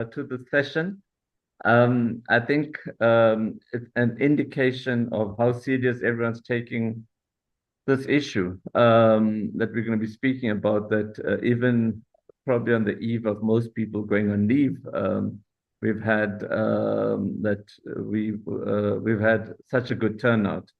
to the session. I think it's an indication of how serious everyone's taking this issue that we're going to be speaking about, that even probably on the eve of most people going on leave, we've had we've had such a good turnout.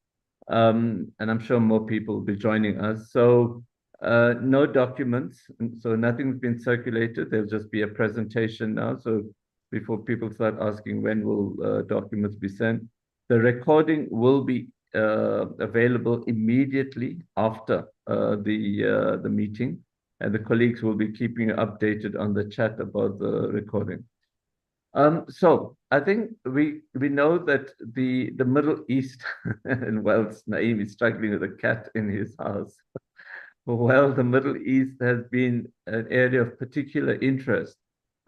And I'm sure more people will be joining us. So no documents, so nothing's been circulated. There'll just be a presentation now. So before people start asking when will documents be sent, the recording will be available immediately after the meeting, and the colleagues will be keeping you updated on the chat about the recording. So I think we know that the Middle East, and whilst Naeem is struggling with a cat in his house, well, the Middle East has been an area of particular interest.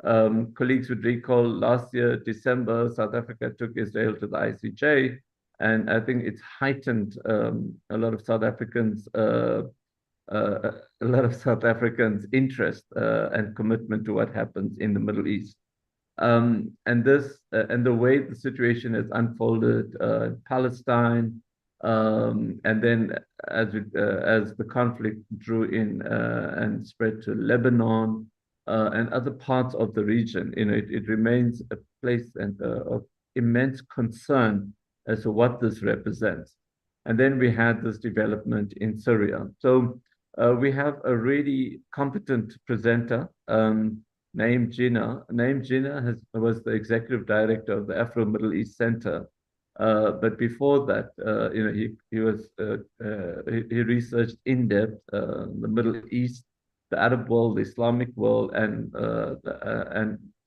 Colleagues would recall last year, December, South Africa took Israel to the ICJ, and I think it's heightened a lot of South Africans' interest and commitment to what happens in the Middle East. And the way the situation has unfolded in Palestine, and then as the conflict drew in and spread to Lebanon and other parts of the region, it remains a place of immense concern as to what this represents. And then we had this development in Syria. So we have a really competent presenter. Naeem Jinnah was the executive director of the Afro-Middle East Center. But before that, he researched in depth the Middle East, the Arab world, the Islamic world, and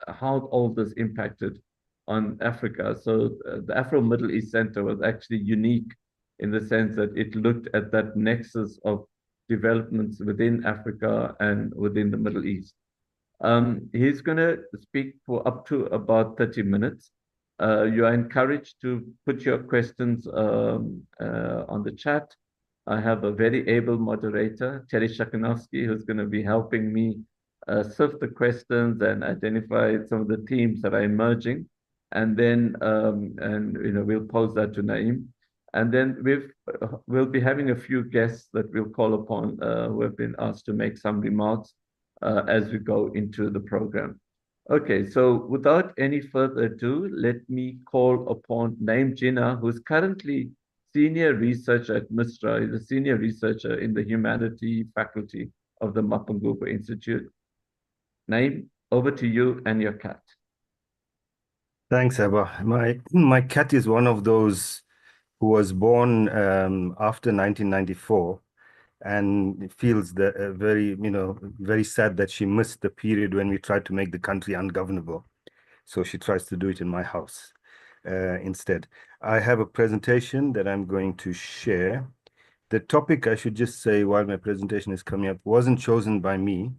how all this impacted on Africa. So the Afro-Middle East Center was actually unique in the sense that it looked at that nexus of developments within Africa and within the Middle East. He's going to speak for up to about 30 minutes. You are encouraged to put your questions on the chat. I have a very able moderator, Terry Shakanowski, who's going to be helping me sift the questions and identify some of the themes that are emerging. And then, we'll pose that to Naeem. And then we'll be having a few guests that we'll call upon who have been asked to make some remarks as we go into the program. Okay, so without any further ado, let me call upon Naeem Jinnah, who's currently senior researcher at MISTRA. He's a senior researcher in the humanity faculty of the Mapungubwe Institute. Naeem, over to you and your cat. Thanks, Abba. My cat is one of those who was born after 1994. And feels very sad that she missed the period when we tried to make the country ungovernable. So she tries to do it in my house instead. I have a presentation that I'm going to share. The topic, I should just say while my presentation is coming up, wasn't chosen by me,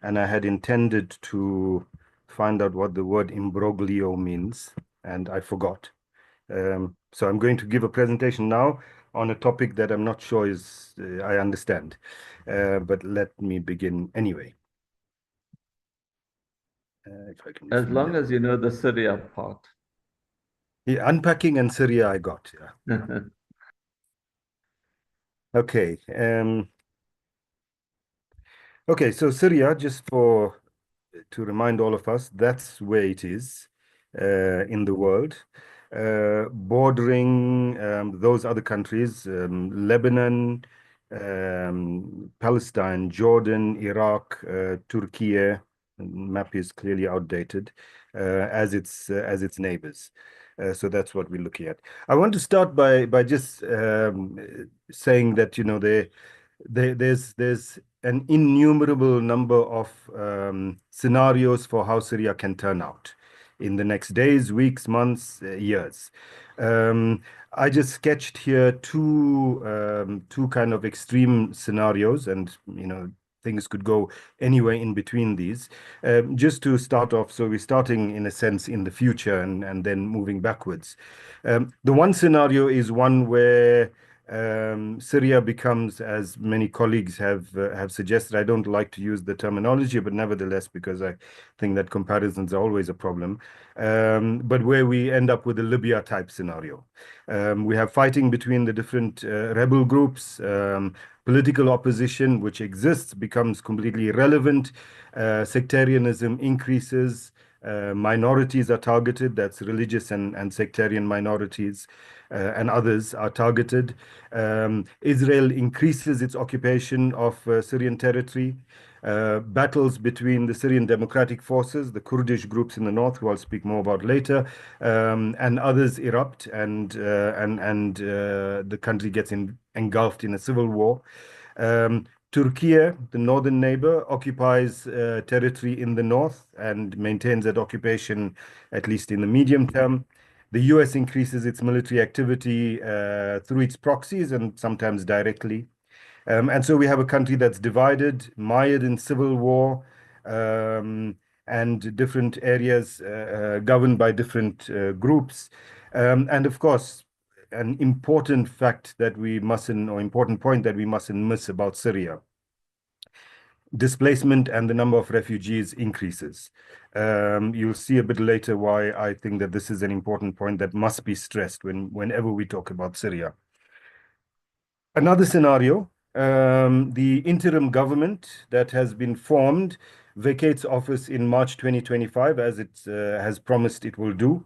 and I had intended to find out what the word imbroglio means, and I forgot. So I'm going to give a presentation now on a topic that I'm not sure I understand, but let me begin anyway. If I can as long as you know the Syria part. Yeah, unpacking and Syria I got, yeah. Okay. Okay, so Syria, just to remind all of us, that's where it is in the world. Bordering those other countries, Lebanon, Palestine, Jordan, Iraq, Turkey. Map is clearly outdated as its neighbors. So that's what we're looking at. I want to start by just saying that there's an innumerable number of scenarios for how Syria can turn out in the next days, weeks, months, years. I just sketched here two kind of extreme scenarios, and things could go anywhere in between these. Just to start off, so we're starting in a sense in the future and then moving backwards. The one scenario is one where Syria becomes, as many colleagues have suggested, I don't like to use the terminology, but nevertheless, because I think that comparisons are always a problem, but where we end up with a Libya type scenario. We have fighting between the different rebel groups. Political opposition, which exists, becomes completely irrelevant. Sectarianism increases. Minorities are targeted. That's religious and sectarian minorities, and others are targeted. Israel increases its occupation of Syrian territory. Battles between the Syrian Democratic Forces, the Kurdish groups in the north, who I'll speak more about later, and others erupt, and the country gets engulfed in a civil war. Turkey, the northern neighbor, occupies territory in the north and maintains that occupation at least in the medium term. The US increases its military activity through its proxies and sometimes directly. And so we have a country that's divided, mired in civil war, um, and different areas governed by different groups. And of course, an important fact that we mustn't, or important point that we mustn't miss about Syria: displacement and the number of refugees increases. You'll see a bit later why I think that this is an important point that must be stressed whenever we talk about Syria. Another scenario, the interim government that has been formed vacates office in March 2025, as it has promised it will do.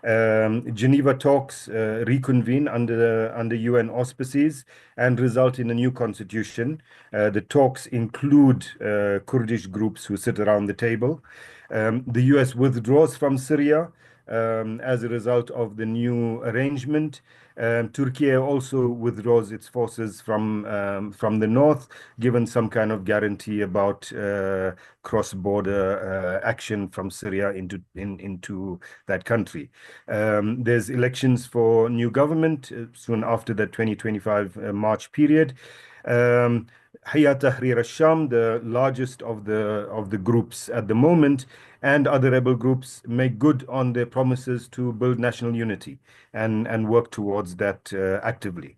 Geneva talks reconvene under UN auspices and result in a new constitution. The talks include Kurdish groups who sit around the table. The US withdraws from Syria as a result of the new arrangement. Turkey also withdraws its forces from the north, given some kind of guarantee about cross-border action from Syria into that country. There's elections for new government soon after the 2025 March period. Hayat Tahrir al-Sham, the largest of the groups at the moment, and other rebel groups make good on their promises to build national unity and work towards that actively.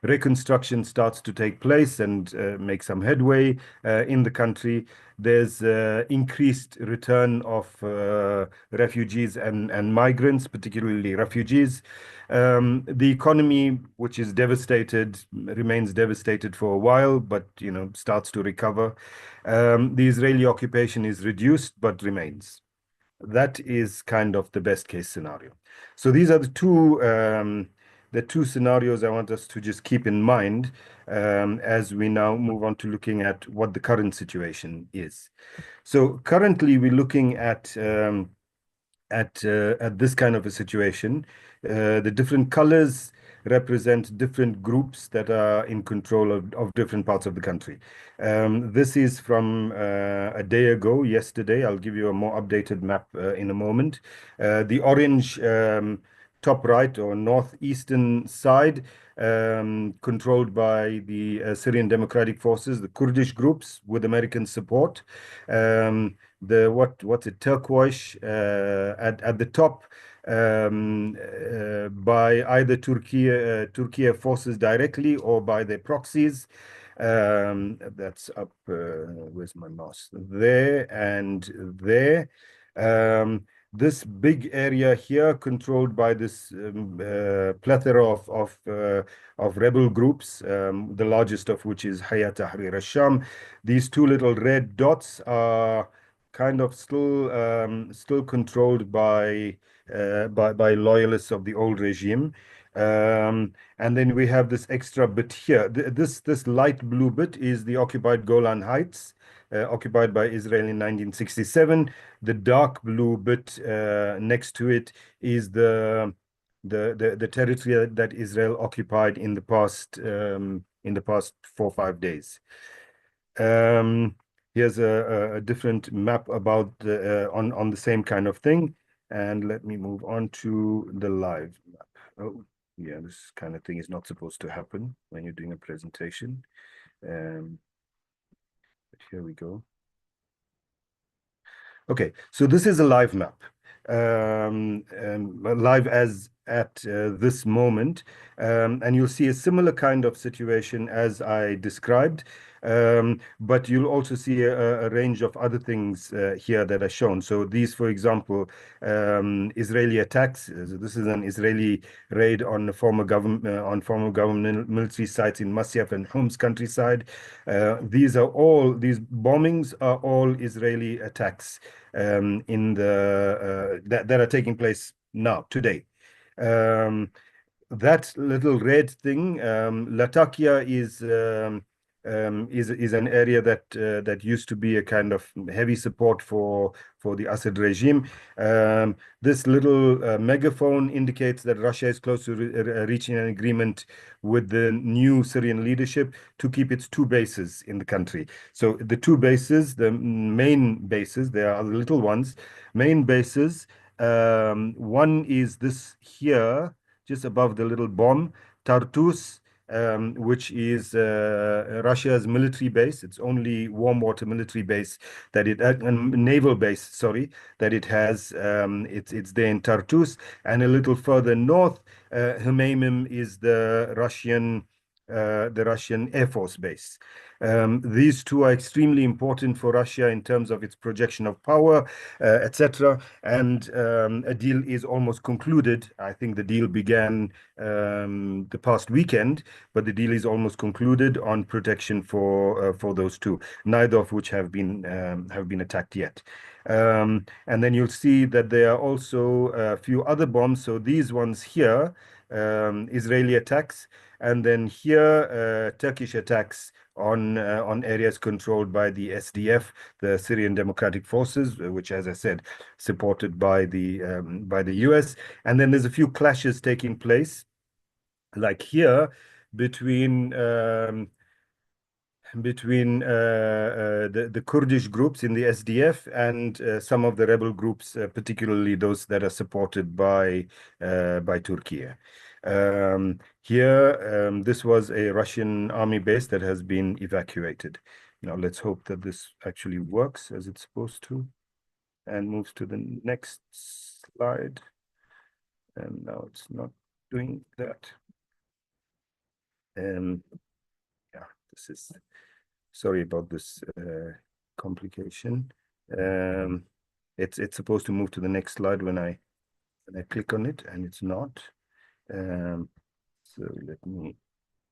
Reconstruction starts to take place and make some headway in the country. There's increased return of refugees and migrants, particularly refugees. The economy, which is devastated, remains devastated for a while, but starts to recover. The Israeli occupation is reduced but remains. That is kind of the best case scenario. So these are the two scenarios I want us to just keep in mind as we now move on to looking at what the current situation is. So currently we're looking at this kind of a situation. The different colors represent different groups that are in control of different parts of the country. This is from a day ago, yesterday. I'll give you a more updated map in a moment. The orange top right or northeastern side, controlled by the Syrian Democratic Forces, the Kurdish groups with American support. What's it, turquoise at the top, by either Turkey forces directly or by their proxies. That's up, where's my mouse? There and there. This big area here controlled by this plethora of rebel groups, the largest of which is Hayat Tahrir al-Sham. These two little red dots are kind of still controlled by loyalists of the old regime. And then we have this extra bit here. This light blue bit is the occupied Golan Heights, occupied by Israel in 1967. The dark blue bit next to it is the territory that Israel occupied in the past 4 or 5 days. Here's a different map about on the same kind of thing. And let me move on to the live map. Oh, yeah, this kind of thing is not supposed to happen when you're doing a presentation. But here we go. Okay, so this is a live map. Live as at this moment. And you'll see a similar kind of situation as I described. But you'll also see a range of other things here that are shown. So these, for example, Israeli attacks. This is an Israeli raid on former government military sites in Masyaf and Homs countryside. These bombings are all Israeli attacks that are taking place now today. That little red thing, Latakia is an area that used to be a kind of heavy support for the Assad regime. This little megaphone indicates that Russia is close to reaching an agreement with the new Syrian leadership to keep its two bases in the country. So the two bases, the main bases, there are little ones, main bases. One is this here, just above the little bomb, Tartus, which is Russia's military base. It's only warm water military base naval base, sorry, that it has. It's there in Tartus, and a little further north, Hmeimim is the Russian Air Force base. These two are extremely important for Russia in terms of its projection of power, etc. And a deal is almost concluded. I think the deal began the past weekend, but the deal is almost concluded on protection for those two, neither of which have been attacked yet. And then you'll see that there are also a few other bombs. So these ones here, Israeli attacks, and then here Turkish attacks on areas controlled by the SDF, the Syrian Democratic Forces, which, as I said, supported by the US. And then there's a few clashes taking place, like here between the Kurdish groups in the SDF and some of the rebel groups, particularly those that are supported by Turkey. Here, this was a Russian army base that has been evacuated. Now, let's hope that this actually works as it's supposed to, and moves to the next slide. And now it's not doing that. Yeah, this is. Sorry about this complication. It's supposed to move to the next slide when I click on it, and it's not. So let me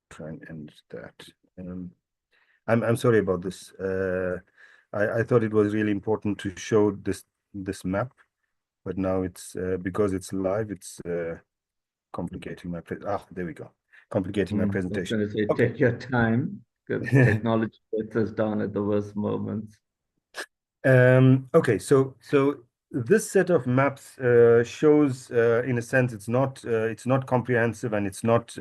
try and end that. I'm sorry about this. I thought it was really important to show this map, but now it's because it's live, it's complicating my there we go. Complicating my I was presentation. going to say, Okay. take your time because technology gets us down at the worst moments. Okay, so this set of maps shows, in a sense, it's not comprehensive and it's not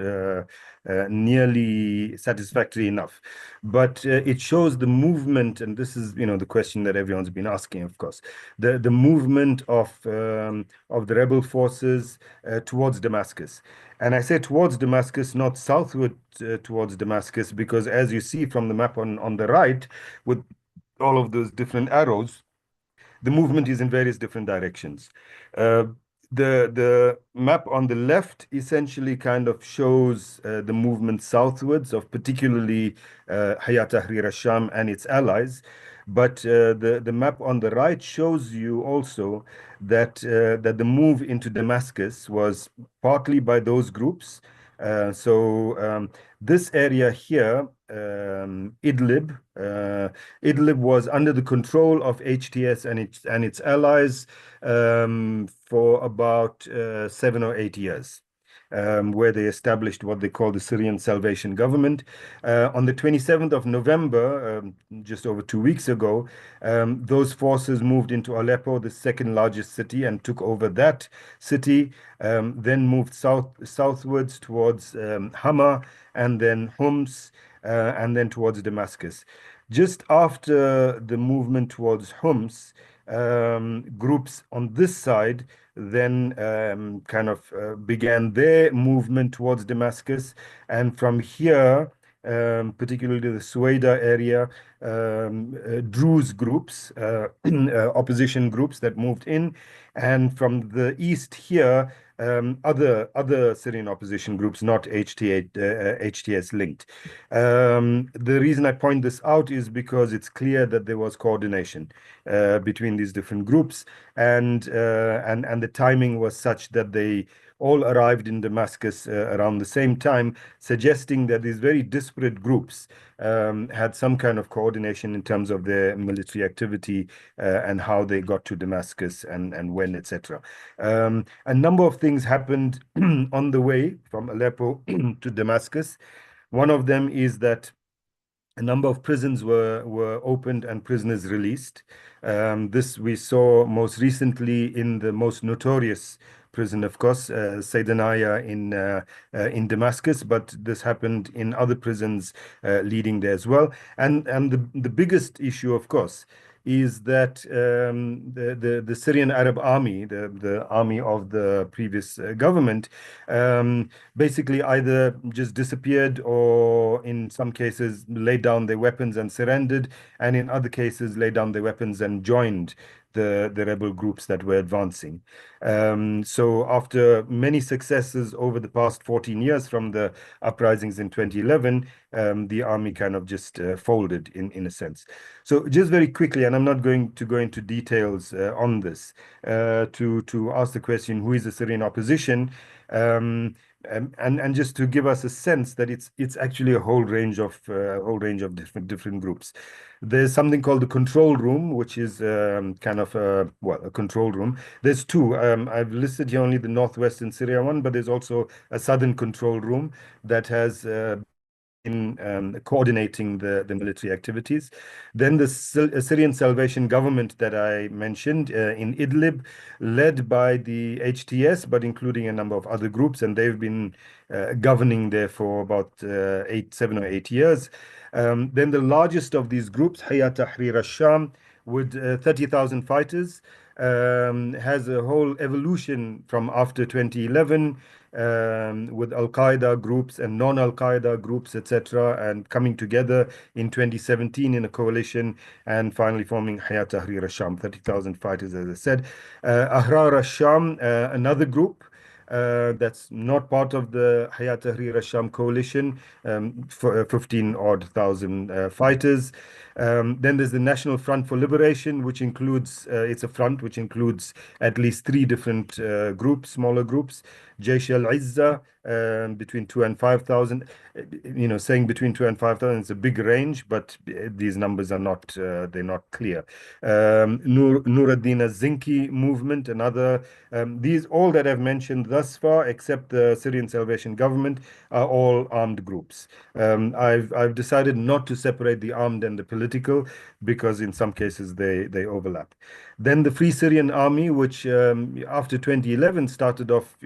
nearly satisfactory enough, but it shows the movement, and this is the question that everyone's been asking, of course, the movement of the rebel forces towards Damascus. And I say towards Damascus, not southward towards Damascus, because as you see from the map on the right, with all of those different arrows, the movement is in various different directions. The map on the left essentially kind of shows the movement southwards of particularly Hayat Tahrir al-Sham and its allies. But the map on the right shows you also that the move into Damascus was partly by those groups. This area here, Idlib, Idlib was under the control of HTS and its allies for about 7 or 8 years. Where they established what they call the Syrian Salvation Government. On the 27th of November, just over 2 weeks ago, those forces moved into Aleppo, the second largest city, and took over that city, then moved southwards towards Hama, and then Homs, and then towards Damascus. Just after the movement towards Homs, groups on this side then kind of began their movement towards Damascus. And from here, particularly the Suwaida area, Druze groups, opposition groups that moved in, and from the east here, other Syrian opposition groups, not HTS linked. The reason I point this out is because it's clear that there was coordination between these different groups, and the timing was such that they all arrived in Damascus around the same time, suggesting that these very disparate groups had some kind of coordination in terms of their military activity and how they got to Damascus and when, etc. A number of things happened on the way from Aleppo to Damascus. One of them is that a number of prisons were opened and prisoners released. This we saw most recently in the most notorious prison, of course, Saydanaya in Damascus, but this happened in other prisons leading there as well. And the biggest issue, of course, is that the Syrian Arab Army, the army of the previous government, basically either just disappeared or in some cases laid down their weapons and surrendered, and in other cases laid down their weapons and joined the rebel groups that were advancing. So after many successes over the past 14 years from the uprisings in 2011, the army kind of just folded in a sense. So just very quickly, and I'm not going to go into details on this, to ask the question, who is the Syrian opposition? And just to give us a sense that it's actually a whole range of different groups. There's something called the control room, which is kind of a control room. There's two. I've listed here only the northwestern Syria one, but there's also a southern control room that has in coordinating the military activities. Then the Syrian Salvation Government that I mentioned in Idlib, led by the HTS, but including a number of other groups, and they've been governing there for about 7 or 8 years. Then the largest of these groups, Hayat Tahrir al-Sham, with 30,000 fighters, has a whole evolution from after 2011 with Al-Qaeda groups and non-Al-Qaeda groups, etc., and coming together in 2017 in a coalition and finally forming Hayat Tahrir al-Sham, 30,000 fighters, as I said. Ahrar al-Sham, another group that's not part of the Hayat Tahrir al-Sham coalition, for 15 odd thousand fighters. Then there's the National Front for Liberation, which includes, it's a front which includes at least 3 different groups, smaller groups. Jaish al-Izza, between 2 and 5,000. Saying between 2 and 5,000 is a big range, but these numbers are not, they're not clear. Nur ad-Din al-Zinki movement, another. These, all that I've mentioned thus far, except the Syrian Salvation Government, are all armed groups. I've decided not to separate the armed and the political because in some cases they overlap. Then the Free Syrian Army, which after 2011 started off,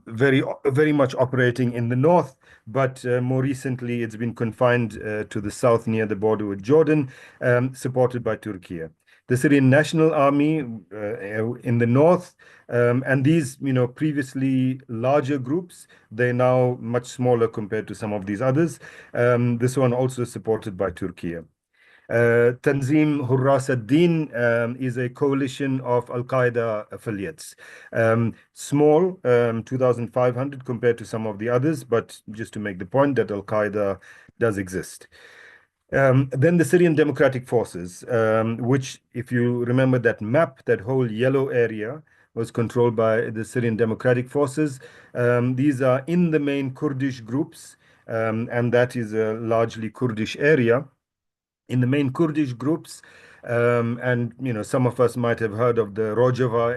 very much operating in the north, but more recently it's been confined to the south near the border with Jordan, supported by Turkey. The Syrian National Army in the north, and these, previously larger groups, they're now much smaller compared to some of these others. This one also supported by Turkey. Tanzim Hurras ad-Din is a coalition of Al-Qaeda affiliates. Small, 2,500 compared to some of the others, but just to make the point that Al-Qaeda does exist. Then the Syrian Democratic Forces, which, if you remember that map, that whole yellow area was controlled by the Syrian Democratic Forces. These are in the main Kurdish groups, and that is a largely Kurdish area. In the main Kurdish groups, and some of us might have heard of the Rojava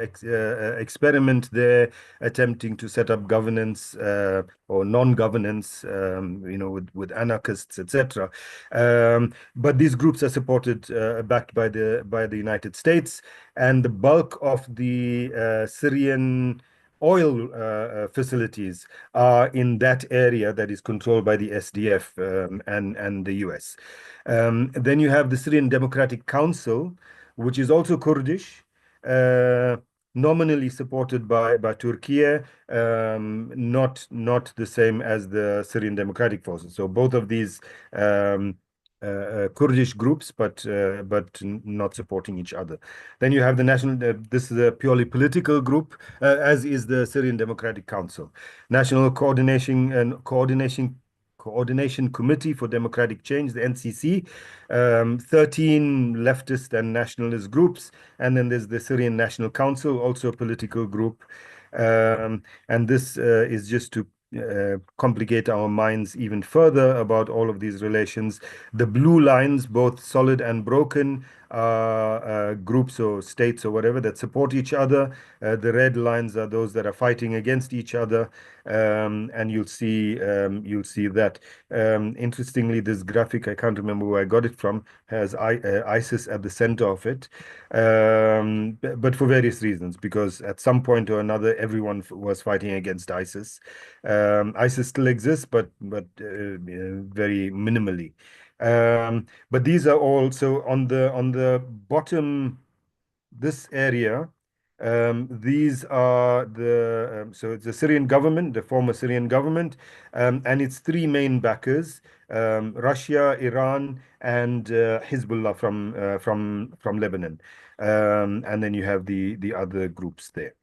experiment there, attempting to set up governance or non-governance, with anarchists, etc. But these groups are supported, backed by the United States, and the bulk of the Syrian oil facilities are in that area that is controlled by the SDF and the US. Then you have the Syrian Democratic Council, which is also Kurdish, nominally supported by Turkey, not the same as the Syrian Democratic Forces. So both of these um, Kurdish groups, but not supporting each other. Then you have the national. This is a purely political group, as is the Syrian Democratic Council, National Coordination Committee for Democratic Change, the NCC, 13 leftist and nationalist groups, and then there's the Syrian National Council, also a political group. And this is just to complicate our minds even further about all of these relations. The blue lines, both solid and broken, are groups or states or whatever that support each other. The red lines are those that are fighting against each other, and you'll see that. Interestingly, this graphic, I can't remember where I got it from, has ISIS at the center of it, but for various reasons, because at some point or another, everyone was fighting against ISIS. ISIS still exists, but very minimally. But these are all so on the bottom, this area. These are so it's the Syrian government, the former Syrian government, and its three main backers: Russia, Iran, and Hezbollah from Lebanon. And then you have the other groups there.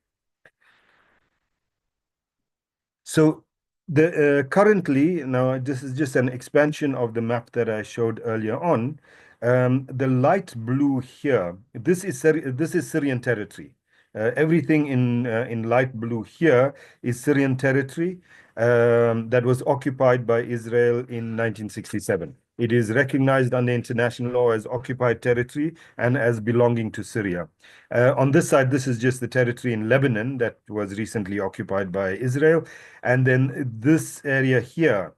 So the currently now this is just an expansion of the map that I showed earlier on. The light blue here, this is Syrian territory. Everything in light blue here is Syrian territory that was occupied by Israel in 1967. It is recognized under international law as occupied territory and as belonging to Syria. On this side, this is just the territory in Lebanon that was recently occupied by Israel. And then this area here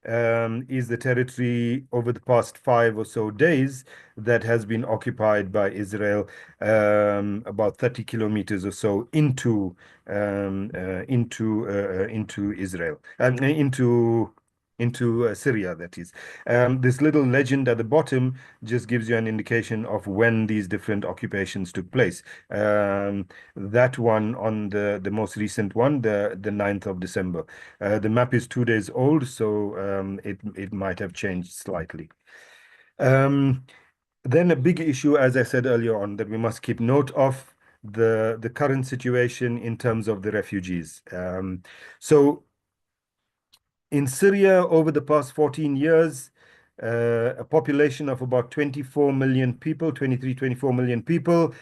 is the territory over the past 5 or so days that has been occupied by Israel, about 30 kilometers or so into Israel, into Syria, that is. This little legend at the bottom just gives you an indication of when these different occupations took place. That one on the most recent one, the 9th of December. The map is 2 days old, so it might have changed slightly. Then a big issue, as I said earlier on, that we must keep note of the current situation in terms of the refugees. So in Syria, over the past 14 years, a population of about 24 million people, 23, 24 million people,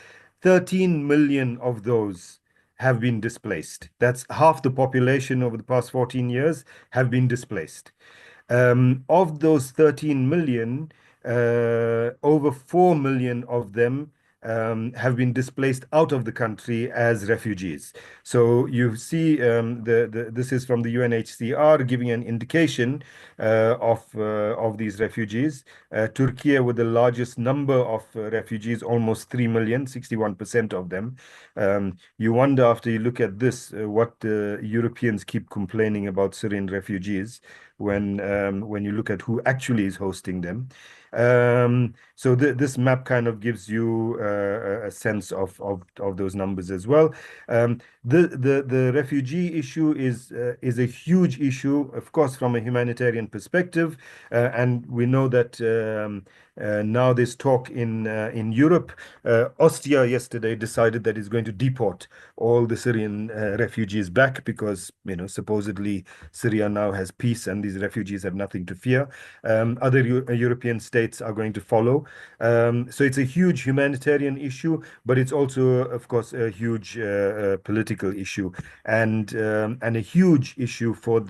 13 million of those have been displaced. That's half the population over the past 14 years have been displaced. Of those 13 million, over 4 million of them have been displaced out of the country as refugees. So you see, this is from the UNHCR giving an indication of these refugees. Turkey with the largest number of refugees, almost 3 million, 61% of them. You wonder after you look at this, what Europeans keep complaining about Syrian refugees when you look at who actually is hosting them. So this map kind of gives you a sense of those numbers as well. The refugee issue is a huge issue, of course, from a humanitarian perspective, and we know that now there's talk in Europe. Austria yesterday decided that it's going to deport all the Syrian refugees back because supposedly Syria now has peace and these refugees have nothing to fear. Other European states are going to follow. So it's a huge humanitarian issue, but it's also, of course, a huge political issue and a huge issue for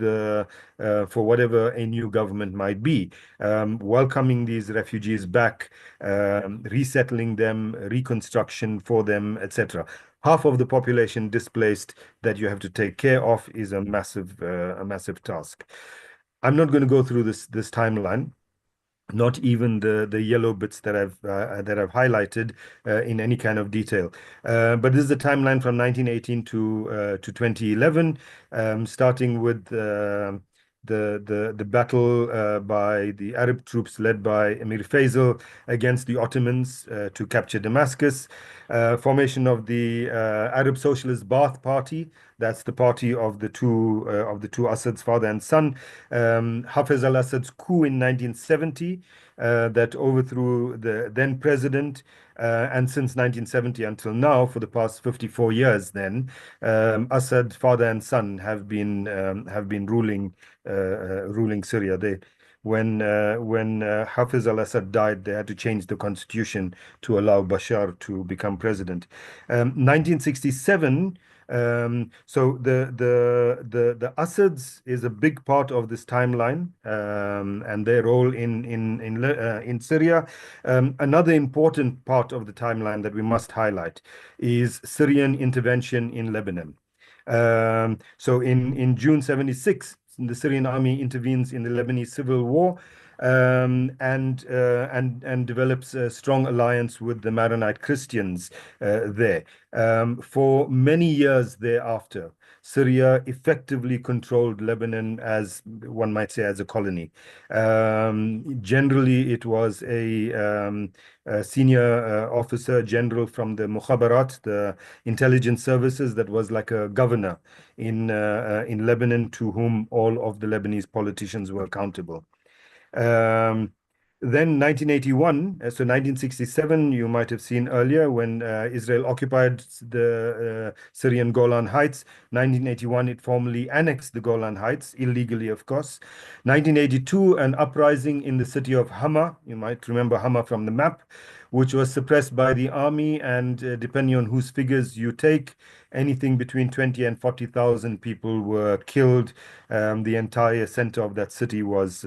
whatever a new government might be. Welcoming these refugees back, resettling them, reconstruction for them, etc. Half of the population displaced that you have to take care of is a massive task. I'm not going to go through this timeline, not even the yellow bits that I've highlighted in any kind of detail. But this is the timeline from 1918 to 2011, starting with the battle by the Arab troops led by Emir Faisal against the Ottomans to capture Damascus, formation of the Arab Socialist Ba'ath Party. That's the party of the two Assad's father and son. Hafez al-Assad's coup in 1970 that overthrew the then president. And since 1970 until now, for the past 54 years, then Assad, father and son, have been ruling Syria. When Hafiz al-Assad died, they had to change the constitution to allow Bashar to become president. 1967. So the Assads is a big part of this timeline, and their role in Syria. Another important part of the timeline that we must highlight is Syrian intervention in Lebanon. So in June 76, the Syrian army intervenes in the Lebanese civil war, and develops a strong alliance with the Maronite Christians there. For many years thereafter, Syria effectively controlled Lebanon, as one might say, as a colony. Generally, it was a senior officer general from the Mukhabarat, the intelligence services, that was like a governor in Lebanon, to whom all of the Lebanese politicians were accountable. Then 1981, so 1967, you might have seen earlier when Israel occupied the Syrian Golan Heights. 1981, it formally annexed the Golan Heights, illegally, of course. 1982, an uprising in the city of Hama. You might remember Hama from the map, which was suppressed by the army, and depending on whose figures you take, anything between 20 and 40,000 people were killed. The entire center of that city was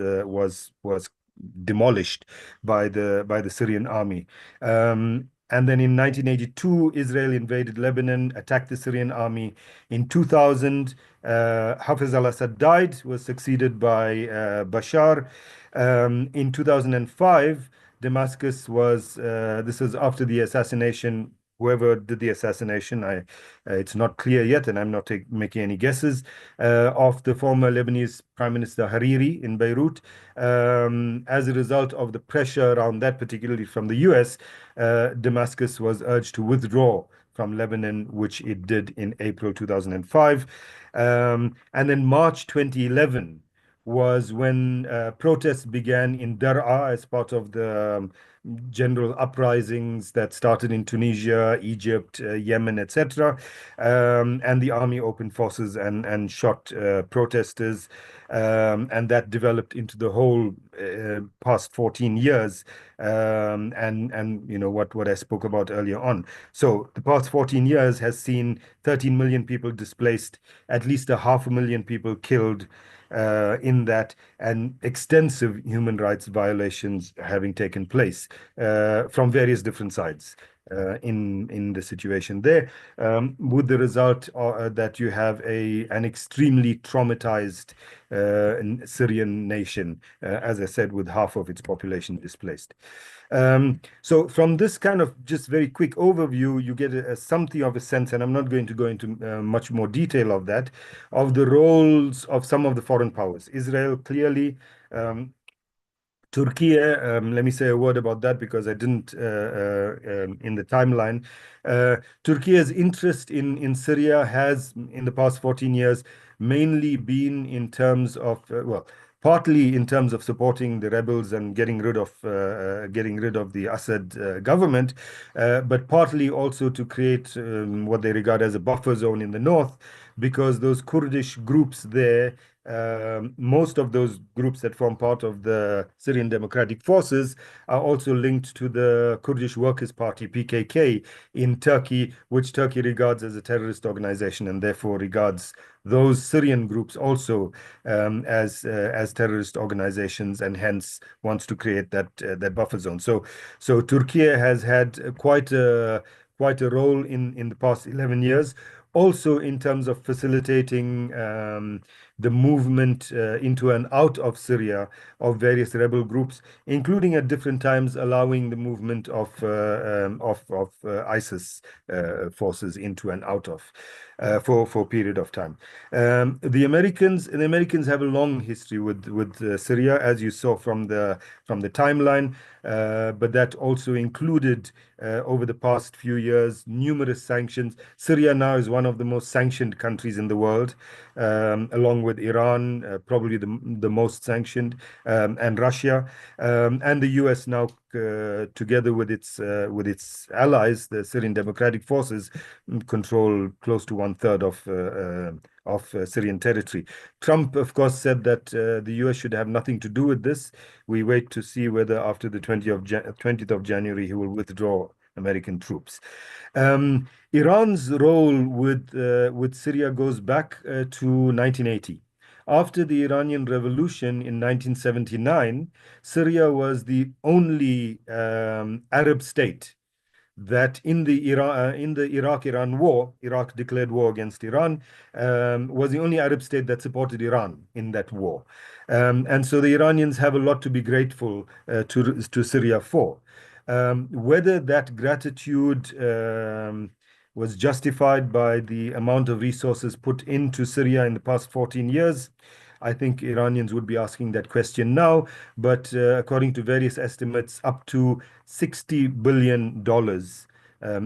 demolished by the Syrian army. And then in 1982, Israel invaded Lebanon, attacked the Syrian army. In 2000, Hafez al-Assad died, was succeeded by Bashar. In 2005, Damascus was, this is after the assassination, whoever did the assassination, it's not clear yet, and I'm not making any guesses, of the former Lebanese Prime Minister Hariri in Beirut. As a result of the pressure around that, particularly from the US, Damascus was urged to withdraw from Lebanon, which it did in April 2005. And then March 2011 was when protests began in Dar'a as part of the general uprisings that started in Tunisia, Egypt, Yemen, etc. And the army opened forces and shot protesters. And that developed into the whole past 14 years, and you know what I spoke about earlier on. So the past 14 years has seen 13 million people displaced, at least 500,000 people killed in that, and extensive human rights violations having taken place from various different sides in the situation there, with the result that you have an extremely traumatized Syrian nation, as I said, with half of its population displaced. So from this kind of just very quick overview, you get something of a sense, and I'm not going to go into much more detail of that, of the roles of some of the foreign powers. Israel, clearly, Turkey, let me say a word about that because I didn't in the timeline. Turkey's interest in Syria has, in the past 14 years, mainly been in terms of, well, partly in terms of supporting the rebels and getting rid of the Assad government, but partly also to create what they regard as a buffer zone in the north, because those Kurdish groups there, most of those groups that form part of the Syrian Democratic Forces are also linked to the Kurdish Workers' Party, PKK, in Turkey, which Turkey regards as a terrorist organization, and therefore regards those Syrian groups also as terrorist organizations, and hence wants to create that buffer zone. So Turkey has had quite a role in the past 11 years. also in terms of facilitating the movement into and out of Syria of various rebel groups, including at different times allowing the movement of ISIS forces into and out of for a period of time. The Americans have a long history with Syria, as you saw from the timeline, but that also included over the past few years numerous sanctions. Syria now is one of the most sanctioned countries in the world, along with Iran, probably the most sanctioned, and Russia, and the US now. Together with its allies, the Syrian Democratic Forces, control close to one-third of Syrian territory. Trump, of course, said that the US should have nothing to do with this. We wait to see whether after the 20th of January he will withdraw American troops. Iran's role with Syria goes back to 1980. After the Iranian Revolution in 1979, Syria was the only Arab state that in the Iraq-Iran war, Iraq declared war against Iran, was the only Arab state that supported Iran in that war. And so the Iranians have a lot to be grateful to Syria for. Whether that gratitude was justified by the amount of resources put into Syria in the past 14 years, I think Iranians would be asking that question now. But according to various estimates, up to $60 billion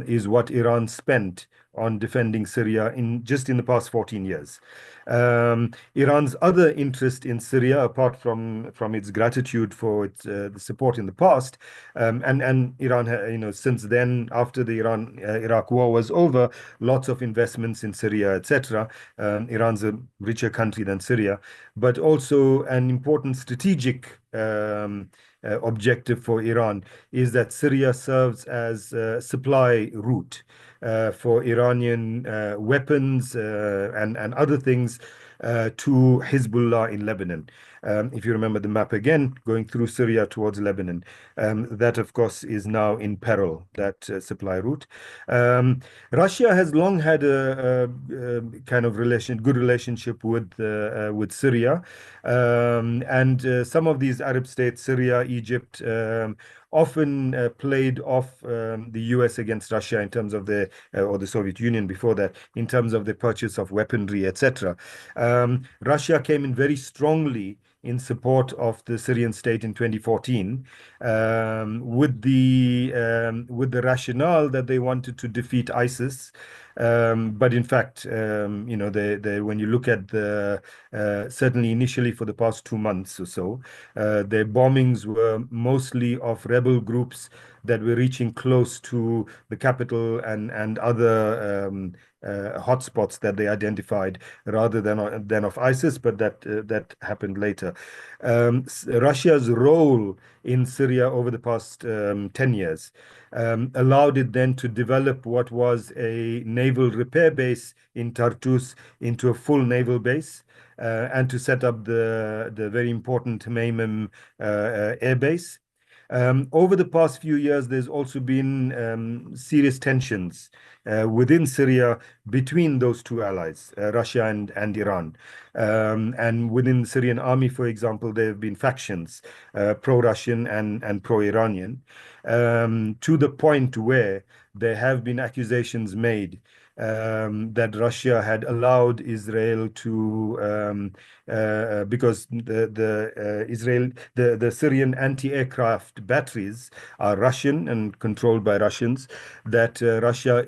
is what Iran spent on defending Syria in the past 14 years. Iran's other interest in Syria, apart from its gratitude for the support in the past, and Iran, since then, after the Iraq war was over, lots of investments in Syria, etc. Iran's a richer country than Syria, but also an important strategic objective for Iran is that Syria serves as a supply route for Iranian weapons and other things to Hezbollah in Lebanon. If you remember the map again, going through Syria towards Lebanon, that of course is now in peril, that supply route. Russia has long had a kind of good relationship with Syria, and some of these Arab states, Syria, Egypt, often played off the US against Russia in terms of or the Soviet Union before that, in terms of the purchase of weaponry, etc. Russia came in very strongly in support of the Syrian state in 2014, with the rationale that they wanted to defeat ISIS. But in fact, when you look at certainly initially for the past 2 months or so, their bombings were mostly of rebel groups that were reaching close to the capital and other hotspots that they identified, rather than of ISIS, but that happened later. Russia's role in Syria over the past 10 years allowed it then to develop what was a naval repair base in Tartus into a full naval base, and to set up the very important Hmeimim air base. Over the past few years, there's also been serious tensions within Syria between those two allies, Russia and Iran. And within the Syrian army, for example, there have been factions, pro-Russian and pro-Iranian, to the point where there have been accusations made that Russia had allowed Israel to because the Syrian anti-aircraft batteries are Russian and controlled by Russians, that Russia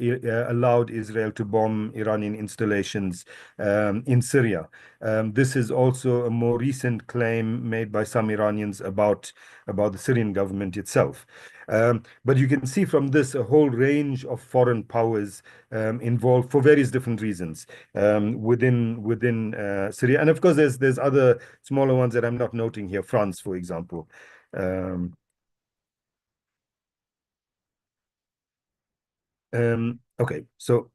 allowed Israel to bomb Iranian installations in Syria. This is also a more recent claim made by some Iranians about the Syrian government itself. But you can see from this a whole range of foreign powers involved for various different reasons within Syria. And of course, there's other smaller ones that I'm not noting here. France, for example. Okay, so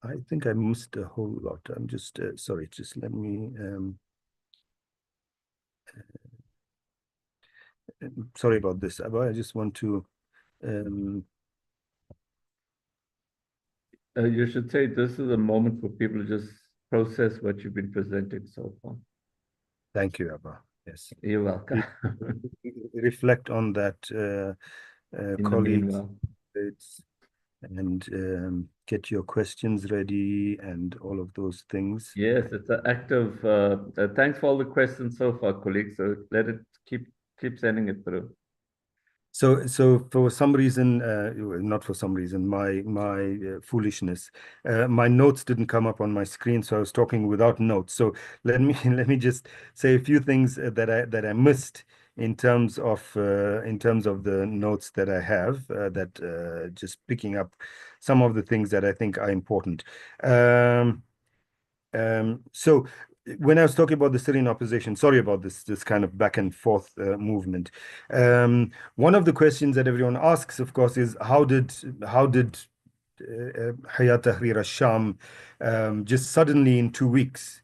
I think I missed a whole lot. I'm just sorry. Just let me. Sorry about this, Abba. I just want to. You should say this is a moment for people to just process what you've been presenting so far. Thank you, Abba. Yes. You're welcome. Reflect on that, In the colleagues, meanwhile. and get your questions ready and all of those things. Yes, it's an active. Thanks for all the questions so far, colleagues. So let it keep sending it through. So for some reason, not for some reason, my foolishness, my notes didn't come up on my screen, so I was talking without notes. So let me just say a few things that I missed in terms of the notes that I have, that just picking up some of the things that I think are important. So when I was talking about the Syrian opposition, sorry about this kind of back and forth movement. One of the questions that everyone asks, of course, is how did Hayat Tahrir al-Sham just suddenly in 2 weeks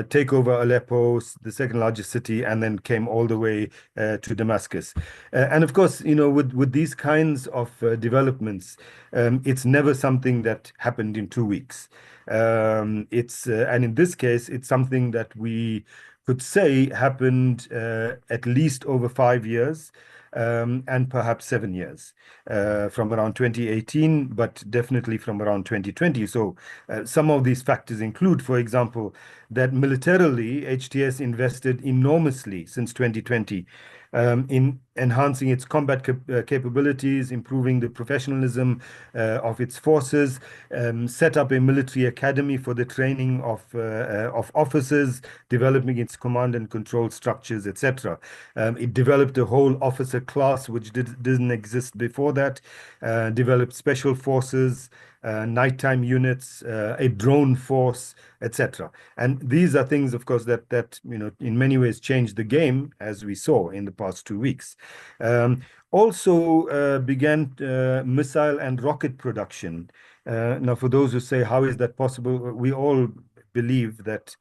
take over Aleppo, the second largest city, and then came all the way to Damascus. And of course, with these kinds of developments, it's never something that happened in 2 weeks. And in this case, it's something that we could say happened at least over 5 years. And perhaps 7 years, from around 2018, but definitely from around 2020. So some of these factors include, for example, that militarily, HTS invested enormously since 2020 in enhancing its combat capabilities, improving the professionalism of its forces, set up a military academy for the training of officers, developing its command and control structures, etc. It developed a whole officer class which didn't exist before that, developed special forces, nighttime units, a drone force, etc. And these are things, of course, that in many ways changed the game, as we saw in the past 2 weeks. Also began missile and rocket production. Now, for those who say, how is that possible? We all believe that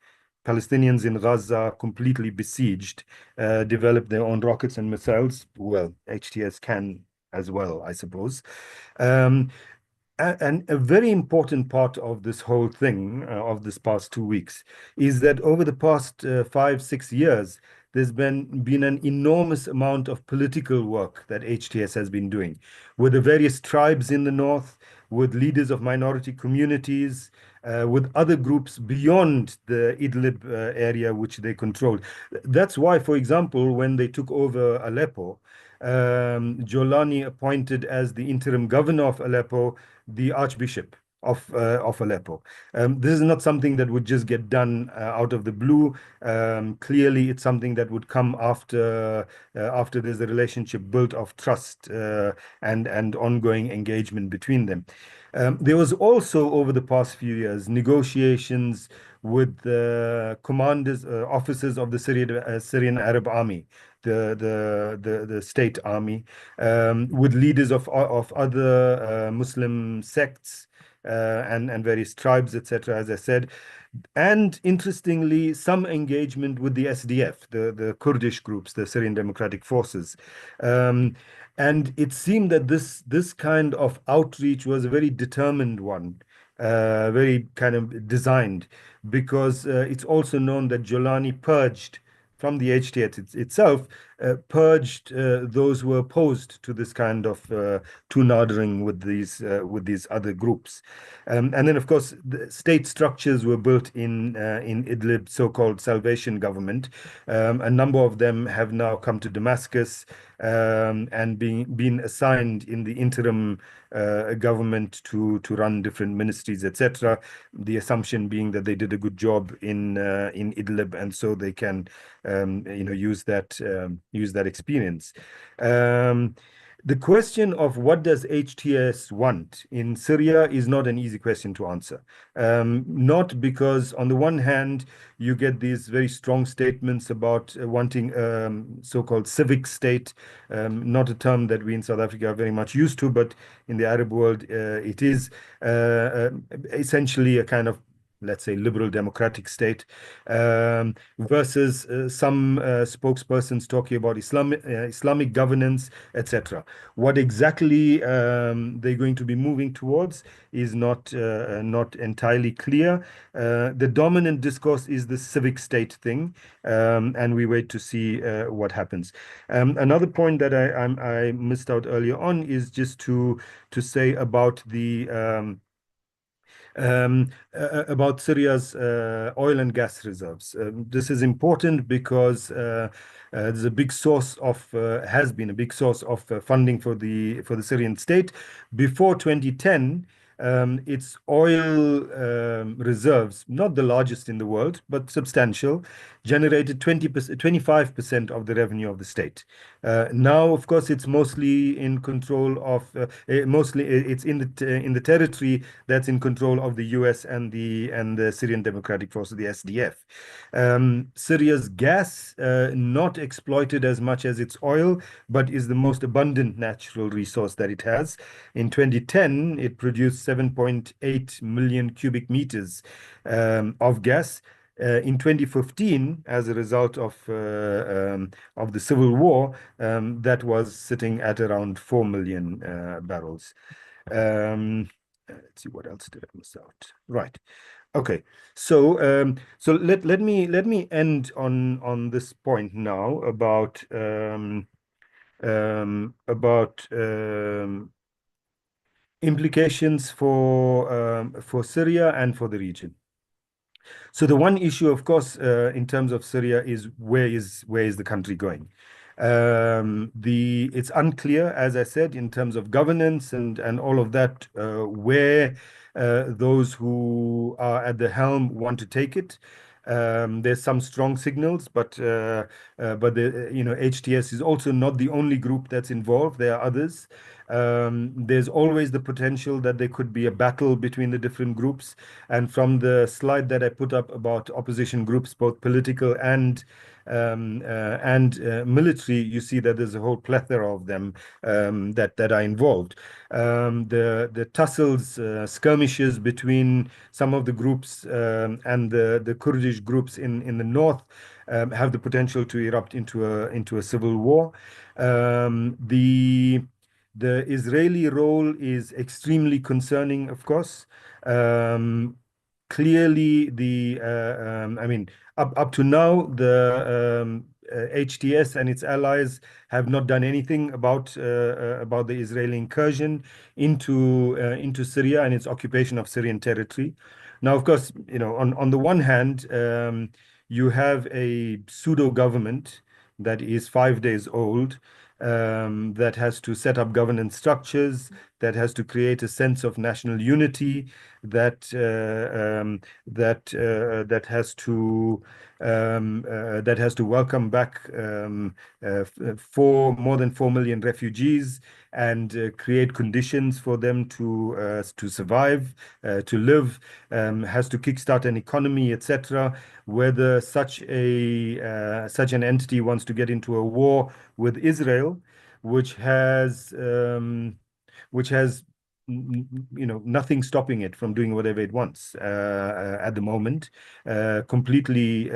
Palestinians in Gaza, completely besieged, develop their own rockets and missiles. Well, HTS can as well, I suppose. Um, and a very important part of this whole thing, of this past 2 weeks, is that over the past 5, 6 years, there's been an enormous amount of political work that HTS has been doing with the various tribes in the north, with leaders of minority communities, with other groups beyond the Idlib area which they controlled. That's why, for example, when they took over Aleppo, Jolani appointed as the interim governor of Aleppo the Archbishop of Aleppo. This is not something that would just get done out of the blue. Clearly, it's something that would come after there's a relationship built of trust and ongoing engagement between them. There was also, over the past few years, negotiations with the commanders, officers of the Syrian Arab Army, the state army, with leaders of other Muslim sects and various tribes, etc., as I said. And interestingly, some engagement with the SDF, the Kurdish groups, the Syrian Democratic Forces. And it seemed that this kind of outreach was a very determined one, very kind of designed, because it's also known that Jolani purged from the HTS itself, purged those who were opposed to this kind of toonadering with these other groups. And then, of course, the state structures were built in Idlib, so-called Salvation Government. A number of them have now come to Damascus, and been assigned in the interim government to run different ministries, etc. The assumption being that they did a good job in Idlib, and so they can use that experience. The question of what does HTS want in Syria is not an easy question to answer. Not because, on the one hand, you get these very strong statements about wanting so-called civic state, not a term that we in South Africa are very much used to, but in the Arab world, it is essentially a kind of let's say, liberal democratic state, versus some spokespersons talking about Islamic governance, etc. What exactly they're going to be moving towards is not entirely clear. The dominant discourse is the civic state thing, and we wait to see what happens. Another point that I missed out earlier on is just to say about Syria's oil and gas reserves. This is important because there's a big source of has been a big source of funding for the Syrian state. Before 2010, its oil reserves, not the largest in the world, but substantial, generated 20%, 25% of the revenue of the state. Now, of course, it's mostly in control of, mostly it's in the territory that's in control of the US and the Syrian Democratic Forces, the SDF. Syria's gas, not exploited as much as its oil, but is the most abundant natural resource that it has. In 2010, it produced 7.8 million cubic meters of gas. In 2015, as a result of the civil war, that was sitting at around 4 million barrels. Let's see, what else did I miss out? Right. Okay. So let me end on this point now about implications for Syria and for the region. So the one issue, of course, in terms of Syria is where is the country going? It's unclear, as I said, in terms of governance and all of that, where those who are at the helm want to take it. There's some strong signals, but the HTS is also not the only group that's involved. There are others. There's always the potential that there could be a battle between the different groups. And from the slide that I put up about opposition groups, both political and military, you see that there's a whole plethora of them that are involved. The tussles, skirmishes between some of the groups and the Kurdish groups in the north have the potential to erupt into a civil war. The Israeli role is extremely concerning, of course. Clearly, I mean, up to now, the HTS and its allies have not done anything about the Israeli incursion into Syria and its occupation of Syrian territory. Now, of course, on the one hand, you have a pseudo government that is 5 days old, that has to set up governance structures, that has to create a sense of national unity, that has to welcome back more than 4 million refugees and create conditions for them to survive, to live, has to kickstart an economy, etc. Whether such an entity wants to get into a war with Israel, which has nothing stopping it from doing whatever it wants at the moment, completely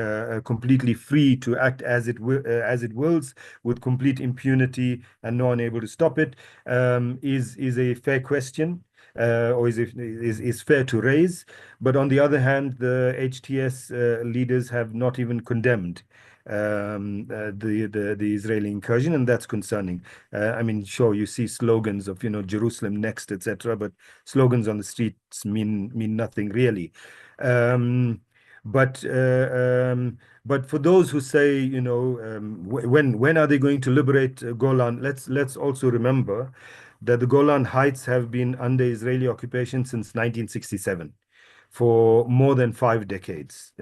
free to act as it wills, with complete impunity and no one able to stop it, is a fair question. Or is fair to raise. But on the other hand, the HTS leaders have not even condemned the Israeli incursion, and that's concerning. I mean, sure, you see slogans of Jerusalem next, etc., but slogans on the streets mean nothing really. But for those who say, when are they going to liberate Golan? Let's also remember that the Golan Heights have been under Israeli occupation since 1967, for more than 5 decades,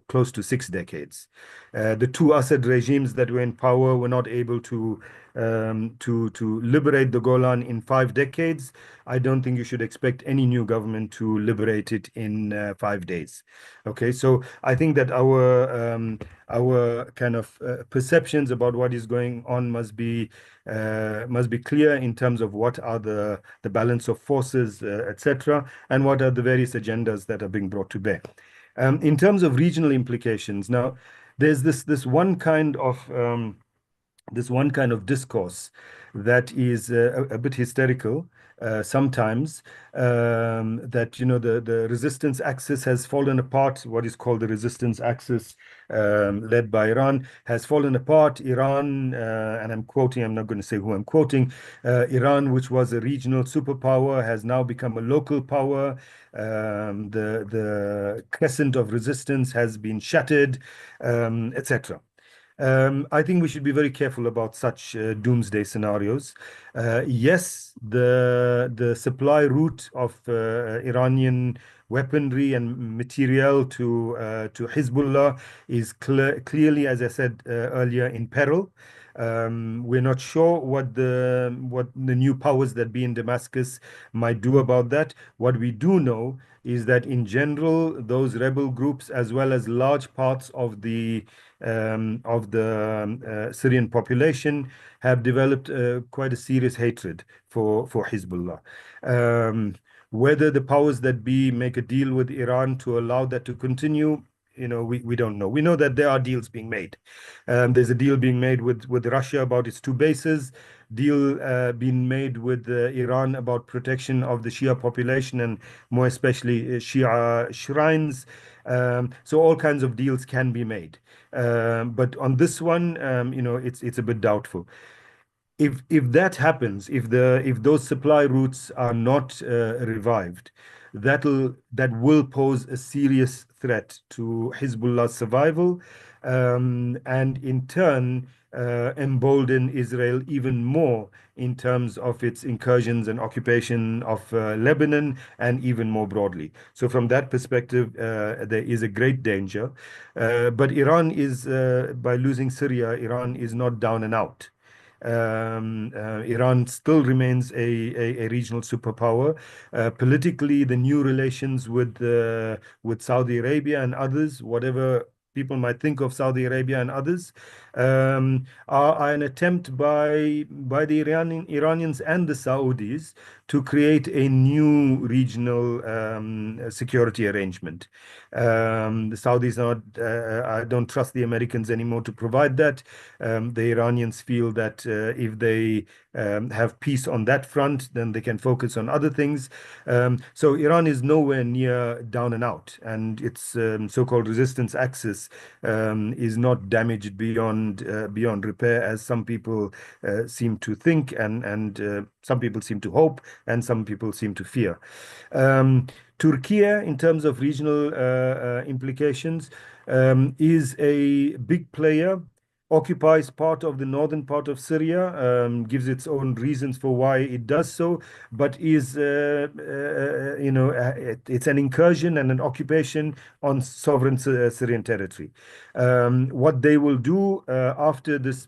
close to 6 decades. The two Assad regimes that were in power were not able to to liberate the Golan in 5 decades. I don't think you should expect any new government to liberate it in 5 days. Okay, so I think that our kind of perceptions about what is going on must be clear in terms of what are the balance of forces, etc., and what are the various agendas that are being brought to bear. In terms of regional implications, now there's this one kind of discourse that is a bit hysterical sometimes, that the resistance axis has fallen apart. What is called the resistance axis, led by Iran, has fallen apart. Iran, and I'm quoting, I'm not going to say who I'm quoting, Iran, which was a regional superpower, has now become a local power. The crescent of resistance has been shattered, etc. I think we should be very careful about such doomsday scenarios. Yes, the supply route of Iranian weaponry and material to Hezbollah is clearly, as I said earlier, in peril. We're not sure what the new powers that be in Damascus might do about that. What we do know is that in general, those rebel groups, as well as large parts of the Syrian population, have developed quite a serious hatred for Hezbollah. Whether the powers that be make a deal with Iran to allow that to continue, we don't know. We know that there are deals being made. There's a deal being made with Russia about its two bases, deal being made with Iran about protection of the Shia population and more especially Shia shrines. So all kinds of deals can be made. But on this one, it's a bit doubtful. If that happens, if those supply routes are not revived, that will pose a serious threat to Hezbollah's survival, and in turn embolden Israel even more in terms of its incursions and occupation of Lebanon and even more broadly. So from that perspective, there is a great danger. But by losing Syria, Iran is not down and out. Iran still remains a regional superpower. Politically, the new relations with Saudi Arabia and others, whatever people might think of Saudi Arabia and others, are an attempt by the Iranians and the Saudis to create a new regional security arrangement. The Saudis I don't trust the Americans anymore to provide that. The Iranians feel that if they have peace on that front, then they can focus on other things. So Iran is nowhere near down and out, and its so-called resistance axis is not damaged beyond repair, as some people seem to think, and some people seem to hope, and some people seem to fear. Turkey, in terms of regional implications, is a big player, occupies part of the northern part of Syria, gives its own reasons for why it does so, but it's an incursion and an occupation on sovereign Syrian territory. What they will do after this,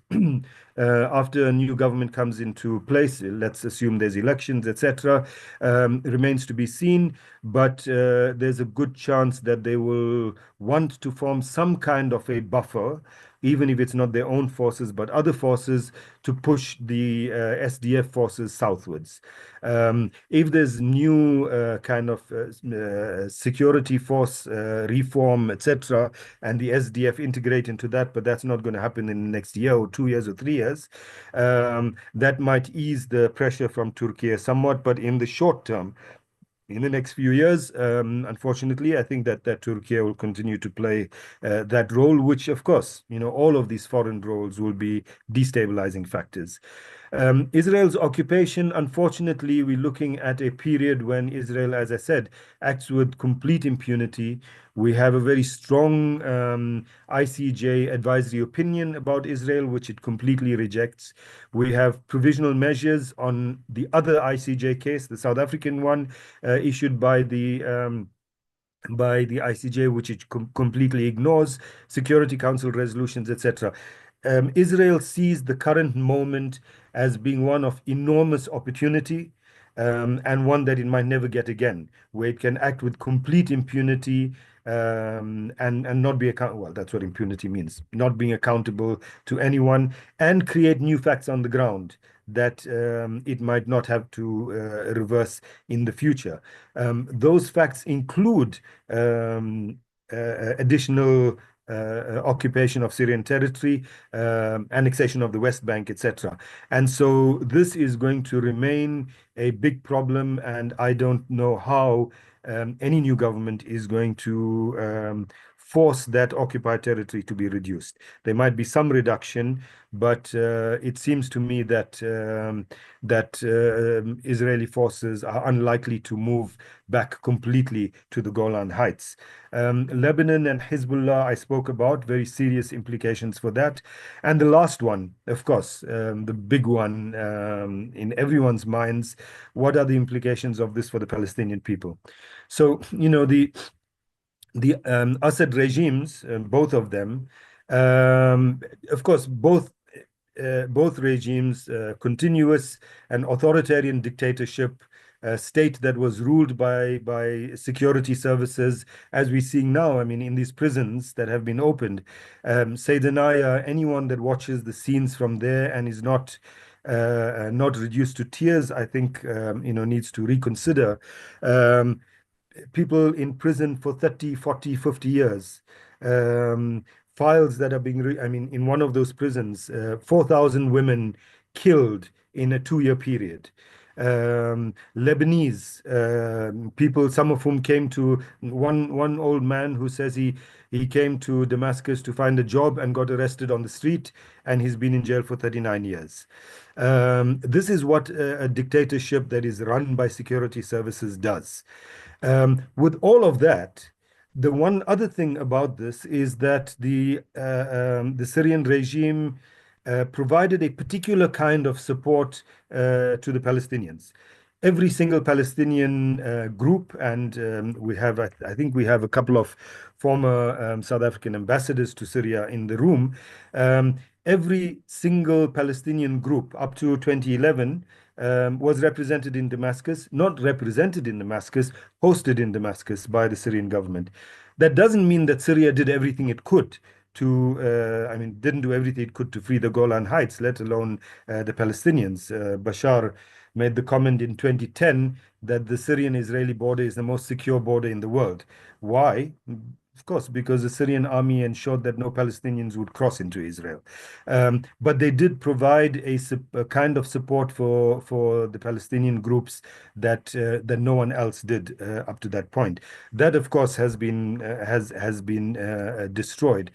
after a new government comes into place, let's assume there's elections, etc., remains to be seen, but there's a good chance that they will want to form some kind of a buffer, even if it's not their own forces, but other forces, to push the SDF forces southwards. If there's new kind of security force reform, etc., and the SDF integrate into that, but that's not going to happen in the next year or 2 years or 3 years, that might ease the pressure from Turkey somewhat, but in the short term, in the next few years, unfortunately, I think that Turkey will continue to play that role, which, of course, all of these foreign roles will be destabilizing factors. Israel's occupation, unfortunately, we're looking at a period when Israel, as I said, acts with complete impunity. We have a very strong ICJ advisory opinion about Israel, which it completely rejects. We have provisional measures on the other ICJ case, the South African one, issued by the ICJ, which it completely ignores, Security Council resolutions, etc. Israel sees the current moment as being one of enormous opportunity, and one that it might never get again, where it can act with complete impunity, and not be accountable. Well, that's what impunity means, not being accountable to anyone, and create new facts on the ground that it might not have to reverse in the future. Those facts include additional occupation of Syrian territory, annexation of the West Bank, etc. And so this is going to remain a big problem, and I don't know how any new government is going to force that occupied territory to be reduced. There might be some reduction, but it seems to me that Israeli forces are unlikely to move back completely to the Golan Heights. Lebanon and Hezbollah, I spoke about, very serious implications for that. And the last one, of course, the big one in everyone's minds, what are the implications of this for the Palestinian people? So, the Assad regimes, both of them, um, of course, both regimes, continuous and authoritarian dictatorship, state that was ruled by security services, as we're seeing now. I mean, in these prisons that have been opened, Sayyidanaya, anyone that watches the scenes from there and is not reduced to tears, I think needs to reconsider. People in prison for 30, 40, 50 years. Um, Files that are being, I mean, in one of those prisons, 4,000 women killed in a 2-year period. Lebanese people, some of whom came to one old man who says he came to Damascus to find a job and got arrested on the street, and he's been in jail for 39 years. This is what a dictatorship that is run by security services does. With all of that, the one other thing about this is that the Syrian regime provided a particular kind of support to the Palestinians. Every single Palestinian group, and I think we have a couple of former South African ambassadors to Syria in the room. Every single Palestinian group up to 2011 was represented in Damascus, not represented in Damascus, hosted in Damascus by the Syrian government. That doesn't mean that Syria did everything it could didn't do everything it could to free the Golan Heights, let alone the Palestinians. Bashar made the comment in 2010 that the Syrian-Israeli border is the most secure border in the world. Why? Of course, because the Syrian army ensured that no Palestinians would cross into Israel. But they did provide a kind of support for the Palestinian groups that no one else did up to that point. That, of course, has been destroyed.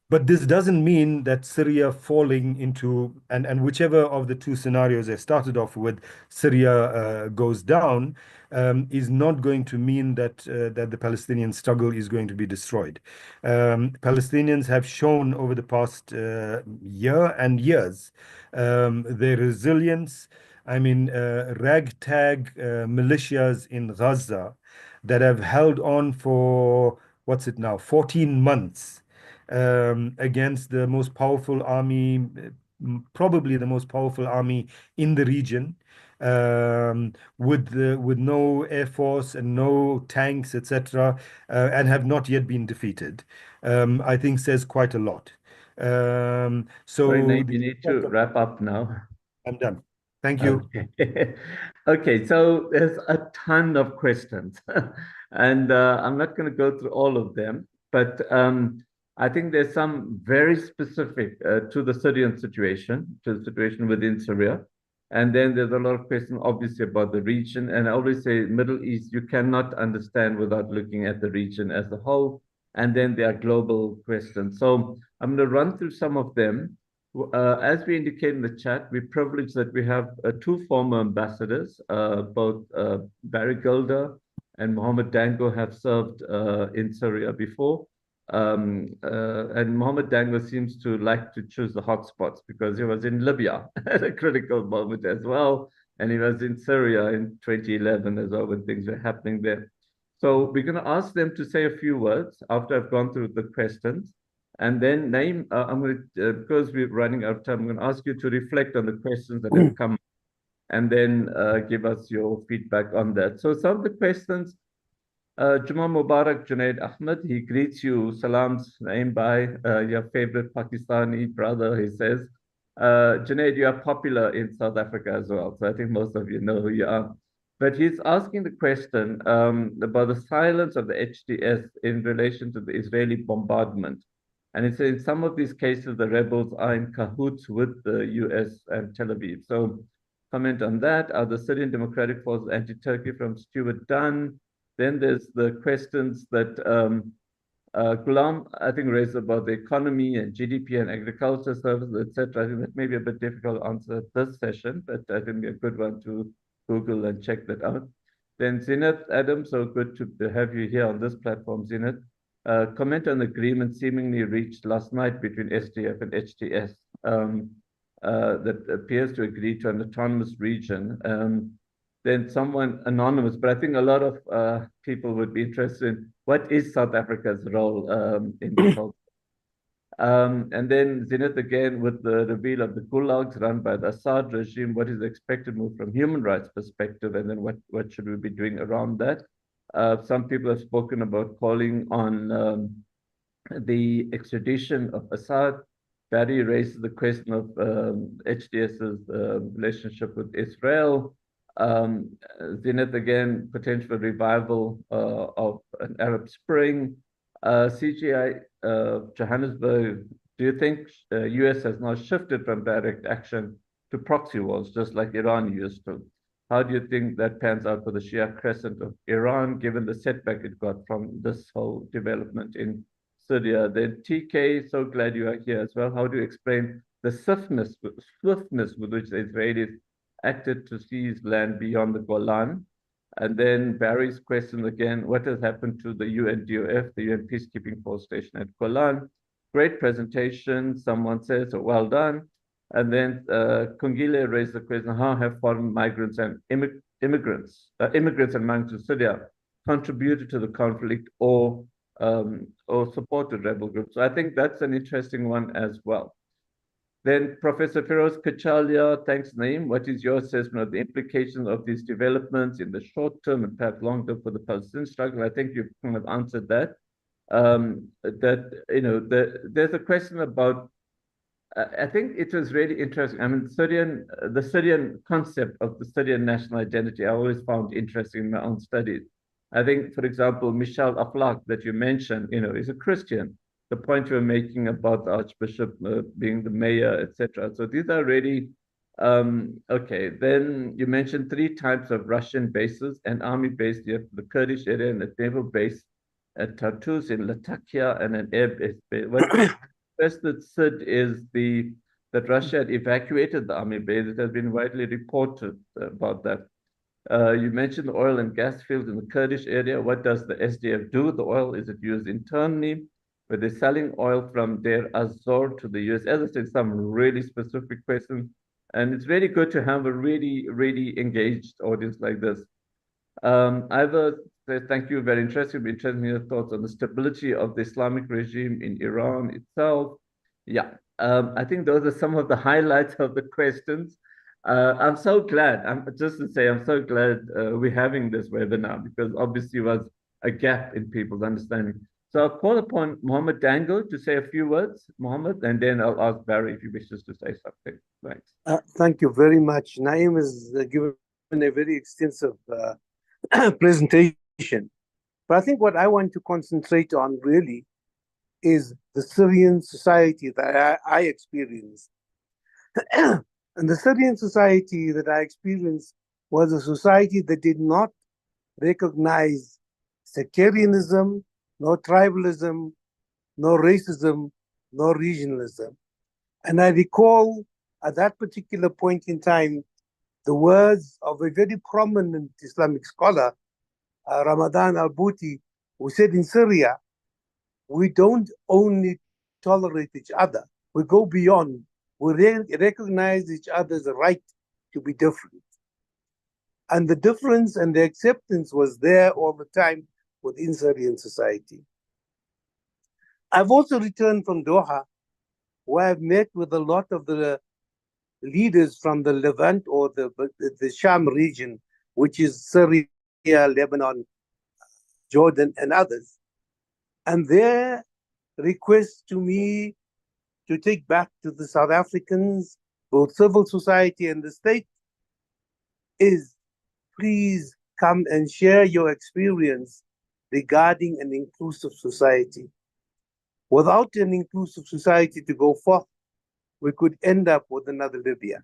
But this doesn't mean that Syria falling into, and whichever of the two scenarios I started off with, Syria goes down, is not going to mean that the Palestinian struggle is going to be destroyed. Palestinians have shown over the past year and years their resilience. I mean, ragtag militias in Gaza that have held on for, what's it now, 14 months against the most powerful army, probably the most powerful army in the region, with no air force and no tanks, etc., and have not yet been defeated. I think says quite a lot. Sorry, So Nate, the you need to impact of, wrap up now. I'm done. Thank you. Okay. Okay, so there's a ton of questions, and I'm not going to go through all of them, but I think there's some very specific to the Syrian situation, to the situation within Syria. And then there's a lot of questions, obviously, about the region. And I always say, Middle East, you cannot understand without looking at the region as a whole. And then there are global questions. So I'm going to run through some of them. As we indicate in the chat, we're privileged that we have two former ambassadors, both Barry Gilder and Mohammed Dango have served in Syria before. And Mohammed Dango seems to like to choose the hotspots because he was in Libya at a critical moment as well. And he was in Syria in 2011 as well when things were happening there. So we're going to ask them to say a few words after I've gone through the questions. And then Naeem, I'm going to, because we're running out of time, I'm going to ask you to reflect on the questions that have come and then give us your feedback on that. So some of the questions, Juma Mubarak Junaid Ahmed, he greets you. Salams, Naeem Bhai, your favorite Pakistani brother, he says. Junaid, you are popular in South Africa as well. So I think most of you know who you are. But he's asking the question about the silence of the HTS in relation to the Israeli bombardment. And he says in some of these cases, the rebels are in cahoots with the US and Tel Aviv. So comment on that. Are the Syrian Democratic Forces anti-Turkey from Stuart Dunn? Then there's the questions that Ghulam, I think, raised about the economy and GDP and agriculture services, etc. I think that may be a bit difficult to answer this session, but I think a good one to Google and check that out. Then Zinat Adam, so good to have you here on this platform, Zinat. Comment on the agreement seemingly reached last night between SDF and HTS that appears to agree to an autonomous region. Then someone anonymous, but I think a lot of people would be interested in what is South Africa's role in this whole. And then Zinat again with the reveal of the gulags run by the Assad regime. What is the expected move from human rights perspective, and then what should we be doing around that? Some people have spoken about calling on the extradition of Assad. Barry raises the question of HDS's relationship with Israel. Zenith again, potential revival of an Arab Spring. CGI Johannesburg, do you think US has now shifted from direct action to proxy wars, just like Iran used to? How do you think that pans out for the Shia crescent of Iran, given the setback it got from this whole development in Syria? Then TK, so glad you are here as well. How do you explain the swiftness with which the Israelis acted to seize land beyond the Golan? And then Barry's question again, what has happened to the UNDOF, the UN Peacekeeping Force station at Golan? Great presentation, someone says, so well done. And then Kungile raised the question, how have foreign migrants and immigrants and migrants to Syria contributed to the conflict or supported rebel groups? So I think that's an interesting one as well. Then Professor Feroz Kachalia, thanks Naeem. What is your assessment of the implications of these developments in the short term and perhaps long term for the Palestinian struggle? I think you've kind of answered that. There's a question about, I think it was really interesting. I mean, the Syrian concept of the Syrian national identity, I always found interesting in my own studies. I think, for example, Michel Aflaq that you mentioned, is a Christian. The point you were making about the Archbishop being the mayor, etc. So these are really okay. Then you mentioned 3 types of Russian bases: an army base, you have the Kurdish area, and a naval base at Tartus in Latakia, and an air base. What interested Sid is that Russia had evacuated the army base. It has been widely reported about that. You mentioned the oil and gas fields in the Kurdish area. What does the SDF do with the oil? Is it used internally? Were they selling oil from Deir Azor to the US? As I said, some really specific questions. And it's really good to have a really, really engaged audience like this. Ivor says, thank you, very interesting. Be interested in your thoughts on the stability of the Islamic regime in Iran itself. Yeah, I think those are some of the highlights of the questions. I'm so glad, I'm so glad we're having this webinar because obviously was a gap in people's understanding. So I'll call upon Mohammed Dango to say a few words, Mohammed, and then I'll ask Barry if he wishes to say something. Thanks. Thank you very much. Naeem has given a very extensive presentation. But I think what I want to concentrate on really is the Syrian society that I experienced. And the Syrian society that I experienced was a society that did not recognize sectarianism, no tribalism, no racism, no regionalism. And I recall at that particular point in time, the words of a very prominent Islamic scholar, Ramadan al-Bouti, who said in Syria, we don't only tolerate each other, we go beyond. We recognize each other's right to be different. And the difference and the acceptance was there all the time within Syrian society. I've also returned from Doha, where I've met with a lot of the leaders from the Levant or the Sham region, which is Syria, Lebanon, Jordan, and others. And their request to me to take back to the South Africans, both civil society and the state, is please come and share your experience regarding an inclusive society. Without an inclusive society to go forth, we could end up with another Libya.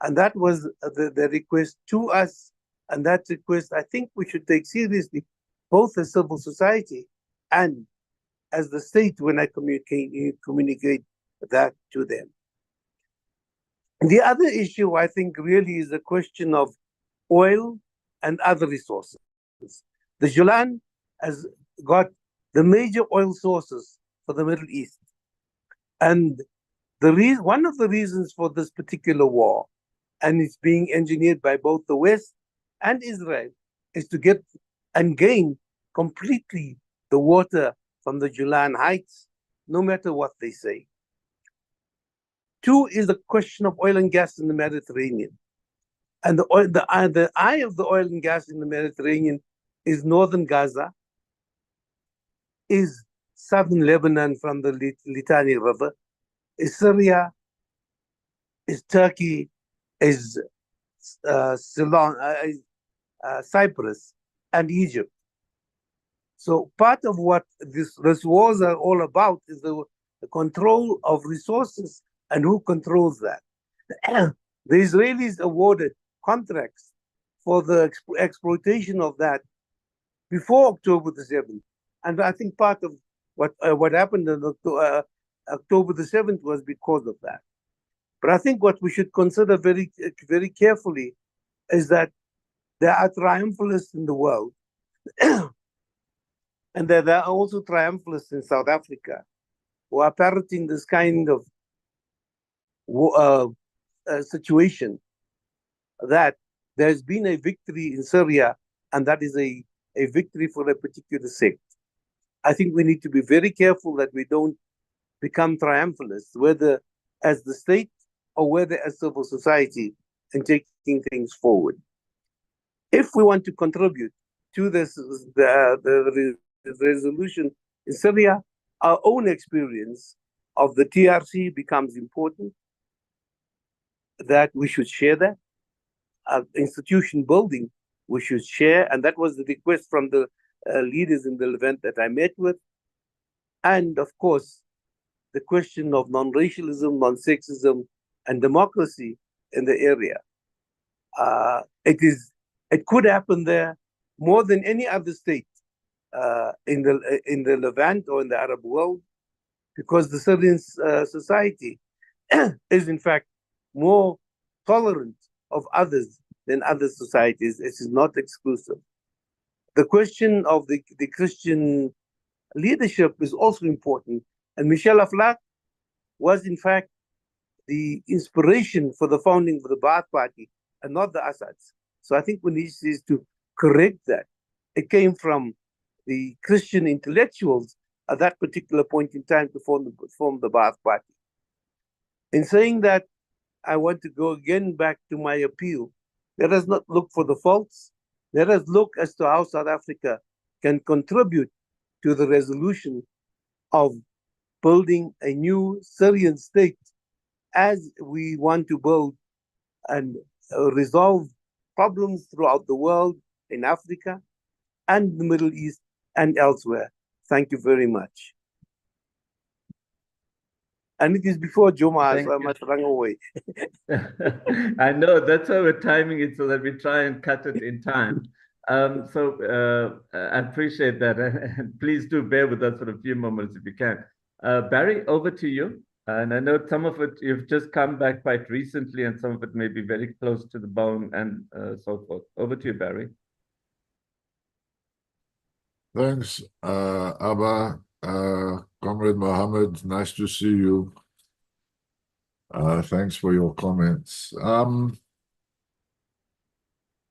And that was the request to us. And that request, I think we should take seriously, both as civil society and as the state when I communicate that to them. The other issue, I think, really is the question of oil and other resources. The Julan has got the major oil sources for the Middle East. And one of the reasons for this particular war, and it's being engineered by both the West and Israel, is to get and gain completely the water from the Julan Heights, no matter what they say. Two is the question of oil and gas in the Mediterranean. And the eye of the oil and gas in the Mediterranean is northern Gaza, is southern Lebanon from the Litani River, is Syria, is Turkey, is Cyprus, and Egypt. So part of what these wars are all about is the control of resources and who controls that. The Israelis awarded contracts for the exploitation of that before October the 7th. And I think part of what happened on October the 7th was because of that. But I think what we should consider very, very carefully is that there are triumphalists in the world, and there are also triumphalists in South Africa who are parroting this kind of situation that there's been a victory in Syria, and that is a victory for a particular sect. I think we need to be very careful that we don't become triumphalists, whether as the state or whether as civil society, in taking things forward. If we want to contribute to this, the resolution in Syria, our own experience of the TRC becomes important, that we should share that. Institution building, we should share, and that was the request from the leaders in the Levant that I met with. And of course, the question of non-racialism, non-sexism, and democracy in the area. It could happen there more than any other state in the Levant or in the Arab world, because the Syrian society is in fact more tolerant of others than other societies. It is not exclusive. The question of the Christian leadership is also important. And Michel Aflaq was in fact the inspiration for the founding of the Ba'ath Party and not the Assads. So I think we need to correct that. It came from the Christian intellectuals at that particular point in time to form the Ba'ath Party. In saying that, I want to go again back to my appeal. Let us not look for the faults. Let us look as to how South Africa can contribute to the resolution of building a new Syrian state, as we want to build and resolve problems throughout the world, in Africa and the Middle East and elsewhere. Thank you very much. And it is before Juma, so I must run away. I know, that's why we're timing it so that we try and cut it in time. So I appreciate that. And please do bear with us for a few moments if you can. Barry, over to you. And I know some of it you've just come back quite recently, and some of it may be very close to the bone and so forth. Over to you, Barry. Thanks, Abba. Comrade Mohammed, nice to see you. Thanks for your comments.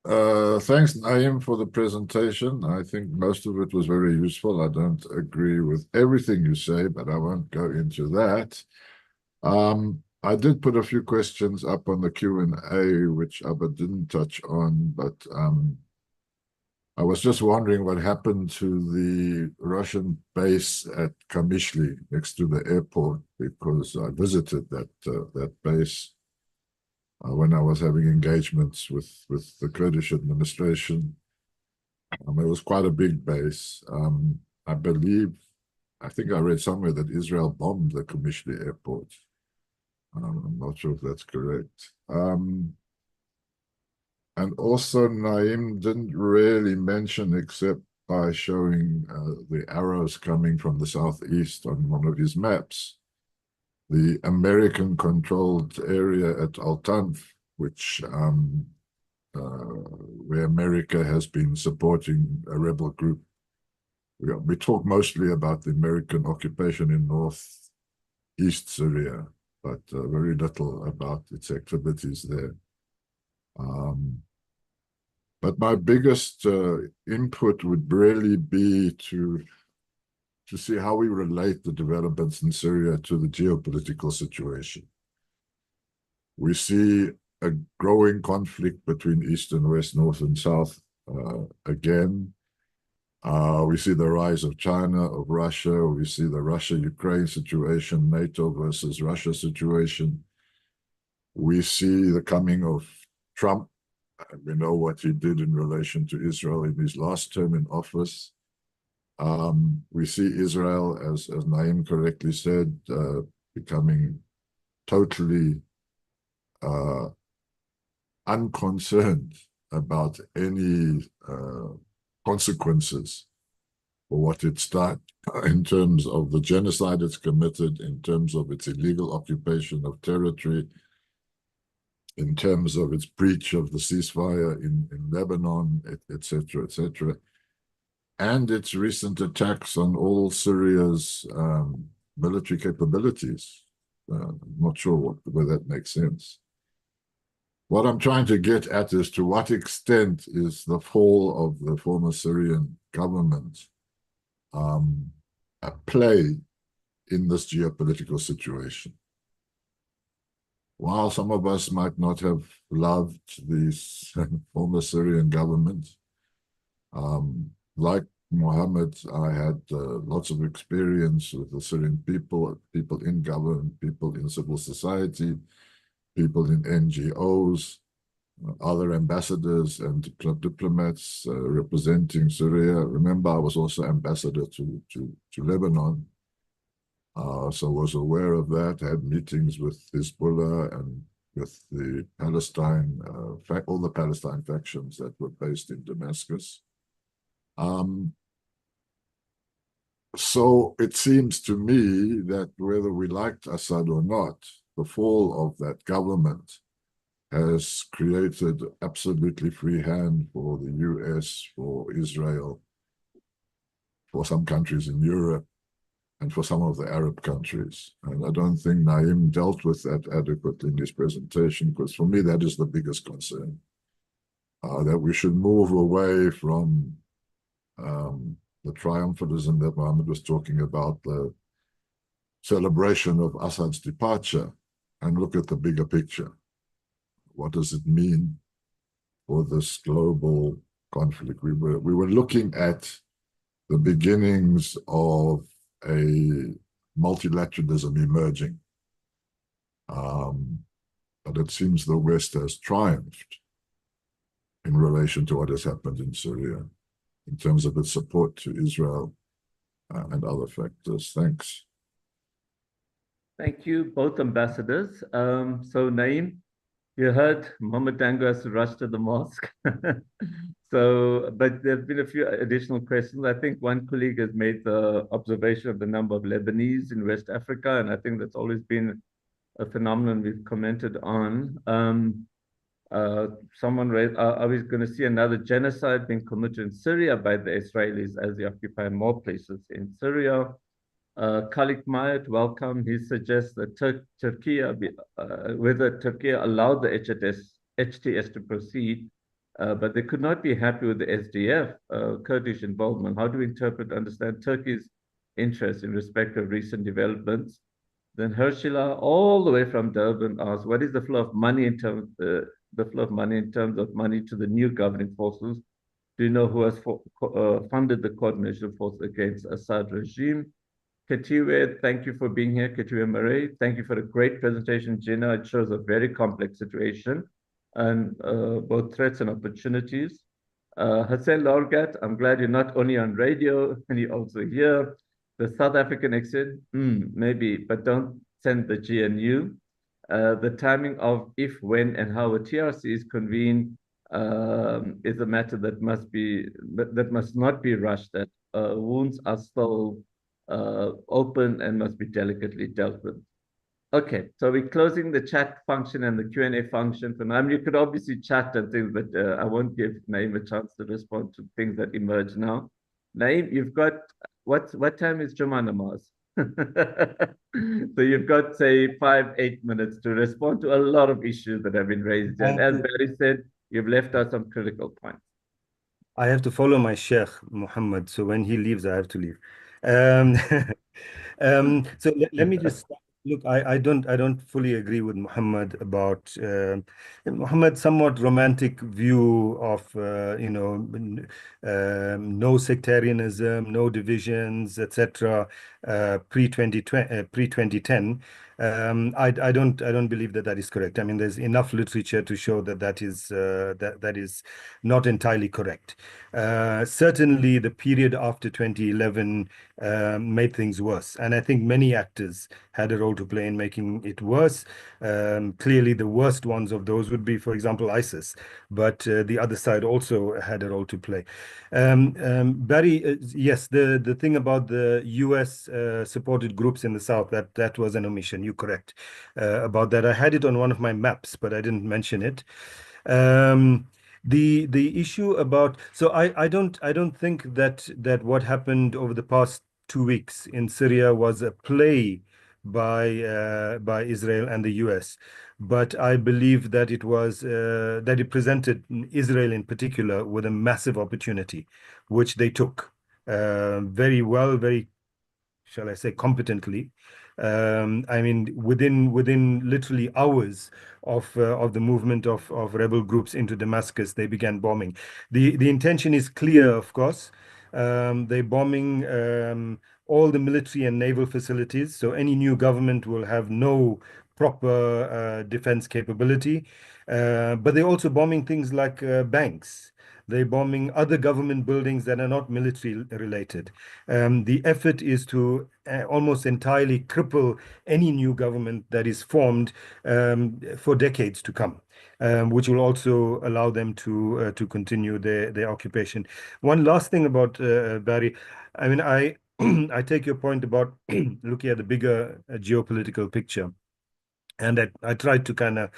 Thanks, Naeem, for the presentation. I think most of it was very useful. I don't agree with everything you say, but I won't go into that. I did put a few questions up on the Q&A, which Abba didn't touch on, but I was just wondering what happened to the Russian base at Kamishli next to the airport, because I visited that base when I was having engagements with the Kurdish administration. It was quite a big base. I think I read somewhere that Israel bombed the Kamishli airport. I'm not sure if that's correct. And also, Naeem didn't really mention, except by showing the arrows coming from the southeast on one of his maps, the American-controlled area at Al-Tanf, which where America has been supporting a rebel group. We talk mostly about the American occupation in northeast Syria, but very little about its activities there. But my biggest input would really be to see how we relate the developments in Syria to the geopolitical situation. We see a growing conflict between East and West, North and South again. We see the rise of China, of Russia. We see the Russia-Ukraine situation, NATO versus Russia situation. We see the coming of Trump. We know what he did in relation to Israel in his last term in office. We see Israel, as Naeem correctly said, becoming totally unconcerned about any consequences for what it's done in terms of the genocide it's committed, in terms of its illegal occupation of territory, in terms of its breach of the ceasefire in Lebanon, etc., etc., and its recent attacks on all Syria's military capabilities. I'm not sure whether that makes sense. What I'm trying to get at is to what extent is the fall of the former Syrian government a play in this geopolitical situation. While some of us might not have loved the former Syrian government, like Mohammed, I had lots of experience with the Syrian people, people in government, people in civil society, people in NGOs, other ambassadors and diplomats representing Syria. Remember, I was also ambassador to Lebanon. So was aware of that, had meetings with Hezbollah and with the Palestine, all the Palestine factions that were based in Damascus. So it seems to me that whether we liked Assad or not, the fall of that government has created absolutely free hand for the US, for Israel, for some countries in Europe, and for some of the Arab countries. And I don't think Naeem dealt with that adequately in his presentation, because for me, that is the biggest concern, that we should move away from the triumphalism that Mohammed was talking about, the celebration of Assad's departure, and look at the bigger picture. What does it mean for this global conflict? We were looking at the beginnings of a multilateralism emerging. But it seems the West has triumphed in relation to what has happened in Syria in terms of its support to Israel and other factors. Thanks. Thank you, both ambassadors. So Naeem, you heard Mohammed Dango has to rush to the mosque. But there have been a few additional questions. I think one colleague has made the observation of the number of Lebanese in West Africa, and I think that's always been a phenomenon we've commented on. Someone raised, are we going to see another genocide being committed in Syria by the Israelis as they occupy more places in Syria? Khalik Mayat, welcome. He suggests that Turkey, whether Turkey allowed the HTS to proceed but they could not be happy with the SDF, Kurdish involvement. How do we interpret, understand Turkey's interest in respect of recent developments? Then Hershila, all the way from Durban, asked, "What is the flow of money in terms the flow of money in terms of money to the new governing forces? Do you know who has funded the coordination force against Assad regime?" Ketiwe, thank you for being here. Ketiwe Murray, thank you for a great presentation, Gina. It shows a very complex situation and both threats and opportunities. Hussein Lorgat, I'm glad you're not only on radio and you're also here. The South African exit, maybe, but don't send the GNU. The timing of if, when, and how a TRC is convened is a matter that must not be rushed. That wounds are still open and must be delicately dealt with. Okay, so we're closing the chat function and the Q&A function for now. I mean, you could obviously chat and things, but I won't give Naeem a chance to respond to things that emerge now. Naeem, you've got, what time is Jummah namaz? So you've got, say, 5-8 minutes to respond to a lot of issues that have been raised. And as Barry said, you've left out some critical points. I have to follow my Sheikh Muhammad, so when he leaves, I have to leave. Um, so let me just look. I don't fully agree with Muhammad about Muhammad's somewhat romantic view of no sectarianism, no divisions, etc. Pre 2010. I don't believe that that is correct. I mean, there's enough literature to show that that is not entirely correct. Certainly, the period after 2011 made things worse, and I think many actors had a role to play in making it worse. Clearly, the worst ones of those would be, for example, ISIS, but the other side also had a role to play. Barry, yes, the thing about the U.S. Supported groups in the South, that was an omission. You're correct about that. I had it on one of my maps, but I didn't mention it. The issue about, so I don't think that what happened over the past 2 weeks in Syria was a play by Israel and the U.S. But I believe that it presented Israel in particular with a massive opportunity, which they took very well, very, shall I say, competently. I mean, within literally hours of the movement of rebel groups into Damascus, they began bombing. The intention is clear, of course. They're bombing all the military and naval facilities. So any new government will have no proper defense capability. But they're also bombing things like banks. They're bombing other government buildings that are not military related. The effort is to almost entirely cripple any new government that is formed for decades to come. Which will also allow them to continue their occupation. One last thing about Barry, I mean, I take your point about looking at the bigger geopolitical picture. And I tried to kind of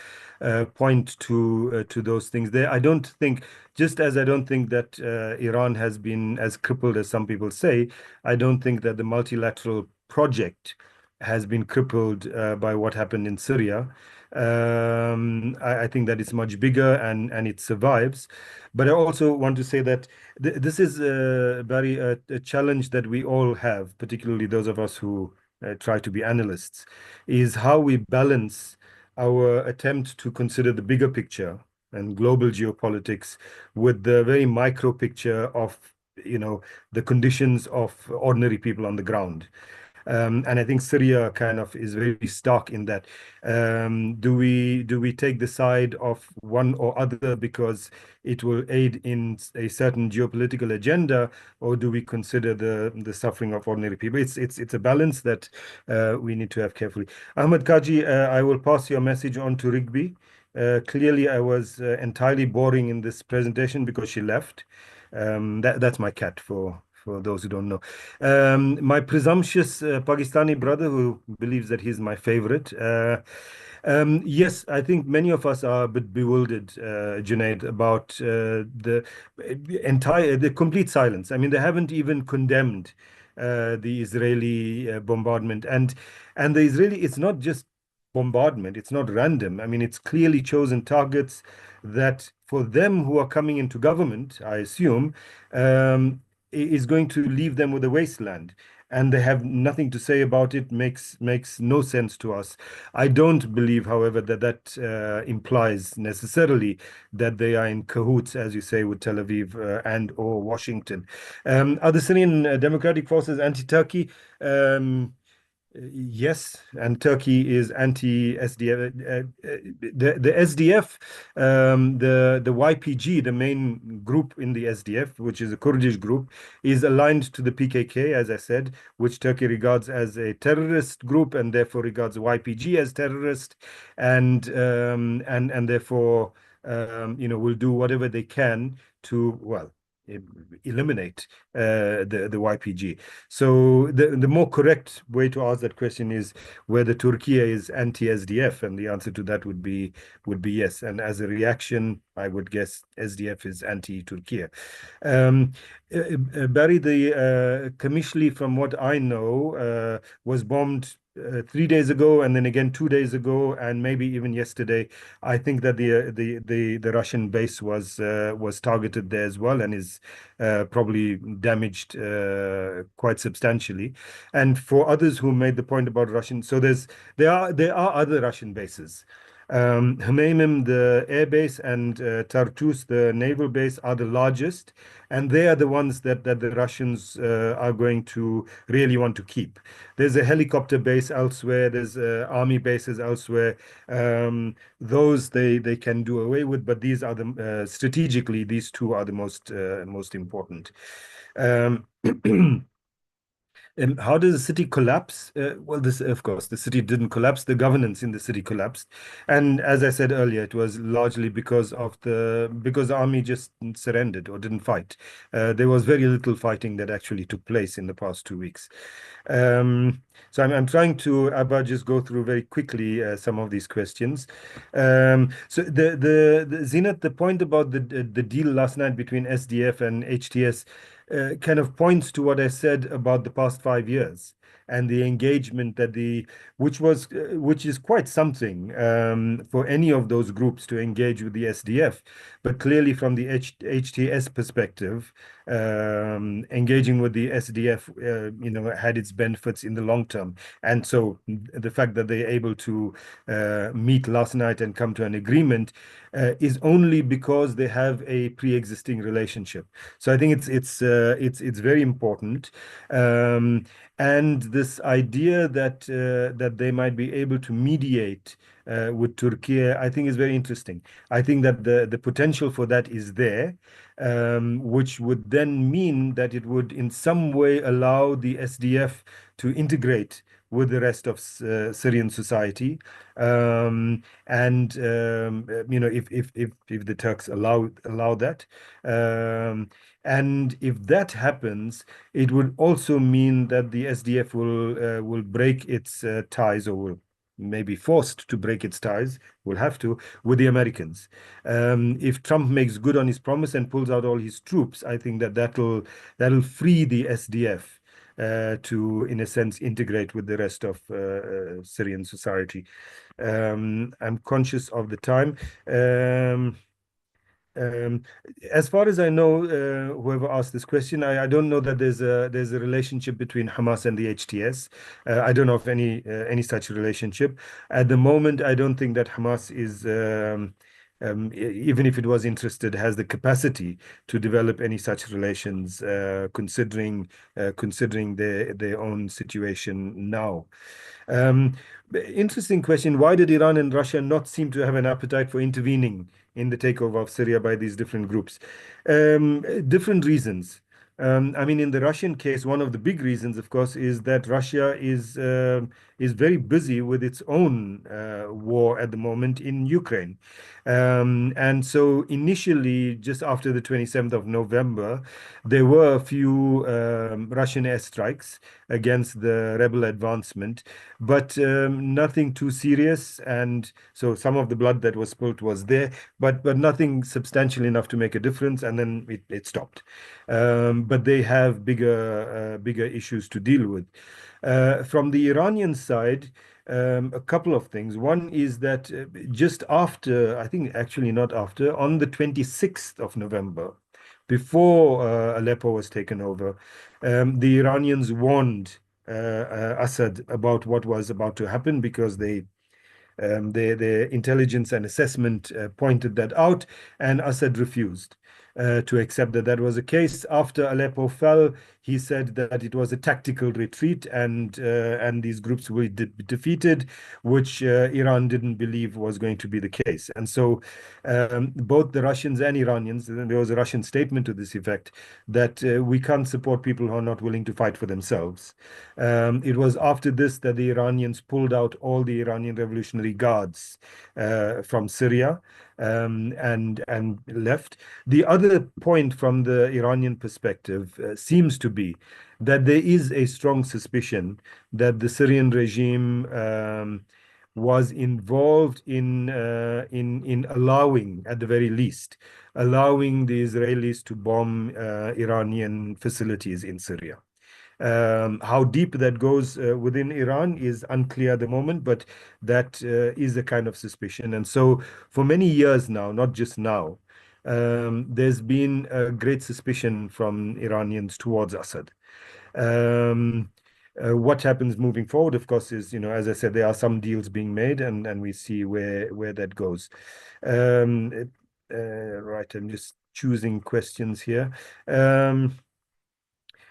point to those things there. I don't think, just as I don't think that Iran has been as crippled as some people say, I don't think that the multilateral project has been crippled by what happened in Syria. I think that it's much bigger and it survives. But I also want to say that this is, Barry, a challenge that we all have, particularly those of us who try to be analysts, is how we balance our attempt to consider the bigger picture and global geopolitics with the very micro picture of, the conditions of ordinary people on the ground. And I think Syria kind of is very stark in that. Do we take the side of one or other because it will aid in a certain geopolitical agenda, or do we consider the suffering of ordinary people? It's a balance that we need to have carefully. Ahmed Kaji, I will pass your message on to Rigby. Clearly, I was entirely boring in this presentation because she left. That's my cat for those who don't know. My presumptuous Pakistani brother who believes that he's my favorite. Yes, I think many of us are a bit bewildered, Junaid, about the complete silence. I mean, they haven't even condemned the Israeli bombardment, and the Israeli. It's not just bombardment. It's not random. I mean, it's clearly chosen targets that for them who are coming into government, I assume, is going to leave them with a wasteland. And they have nothing to say about it, makes no sense to us. I don't believe, however, that implies necessarily that they are in cahoots, as you say, with Tel Aviv and or Washington. Are the Syrian Democratic Forces anti-Turkey? Yes, and Turkey is anti-SDF. The SDF, the YPG, the main group in the SDF, which is a Kurdish group, is aligned to the PKK, as I said, which Turkey regards as a terrorist group and therefore regards YPG as terrorist, and therefore will do whatever they can to, well, eliminate the YPG. So the more correct way to ask that question is whether Turkey is anti-SDF, and the answer to that would be yes. And as a reaction, I would guess SDF is anti-Turkey. Barry, the Kamishli, from what I know, was bombed 3 days ago, and then again 2 days ago, and maybe even yesterday. I think that the Russian base was targeted there as well, and is probably damaged quite substantially. And for others who made the point about Russian, so there are other Russian bases. Hmeimim, the air base, and Tartus, the naval base, are the largest, and they are the ones that the Russians are going to really want to keep. There's a helicopter base elsewhere. There's army bases elsewhere. Those they can do away with, but these are the strategically, these two are the most important. And how does the city collapse? Well, of course, the city didn't collapse. The governance in the city collapsed, and as I said earlier, it was largely because the army just surrendered or didn't fight. There was very little fighting that actually took place in the past 2 weeks. So I'm trying to, Abba, just go through very quickly some of these questions. So the Zinat, the point about the deal last night between SDF and HTS kind of points to what I said about the past 5 years and the engagement which is quite something for any of those groups to engage with the SDF. But clearly, from the HTS perspective, engaging with the SDF, had its benefits in the long term. And so the fact that they're able to meet last night and come to an agreement is only because they have a pre-existing relationship. So I think it's very important. And this idea that they might be able to mediate with Turkey, I think is very interesting. I think that the potential for that is there, which would then mean that it would in some way allow the SDF to integrate with the rest of Syrian society, if the Turks allow that, and if that happens, it would also mean that the SDF will break its ties, or will maybe forced to break its ties, will have to, with the Americans. If Trump makes good on his promise and pulls out all his troops, I think that'll free the SDF to, in a sense, integrate with the rest of Syrian society. I'm conscious of the time. As far as I know, whoever asked this question, I don't know that there's a relationship between Hamas and the HTS. I don't know of any such relationship. At the moment, I don't think that Hamas is, even if it was interested, has the capacity to develop any such relations, considering their own situation now. Interesting question. Why did Iran and Russia not seem to have an appetite for intervening in the takeover of Syria by these different groups? Different reasons. I mean, in the Russian case, one of the big reasons, of course, is that Russia is very busy with its own war at the moment in Ukraine. And so initially, just after the 27th of November, there were a few Russian airstrikes against the rebel advancement, but nothing too serious. And so some of the blood that was spilled was there, but nothing substantial enough to make a difference. And then it stopped. but they have bigger issues to deal with. From the Iranian side, a couple of things. One is that just after, I think actually not after, on the 26th of November, before Aleppo was taken over, the Iranians warned Assad about what was about to happen because their intelligence and assessment pointed that out, and Assad refused to accept that that was the case. After Aleppo fell, he said that it was a tactical retreat and these groups were defeated, which Iran didn't believe was going to be the case. And so both the Russians and Iranians, there was a Russian statement to this effect, that we can't support people who are not willing to fight for themselves. It was after this that the Iranians pulled out all the Iranian Revolutionary Guards from Syria and left. The other point from the Iranian perspective seems to be that there is a strong suspicion that the Syrian regime was involved in allowing, at the very least, allowing the Israelis to bomb Iranian facilities in Syria. How deep that goes within Iran is unclear at the moment, but that is a kind of suspicion. And so for many years now, not just now, there's been a great suspicion from Iranians towards Assad. What happens moving forward, of course, is, as I said, there are some deals being made, and we see where that goes. Right, I'm just choosing questions here.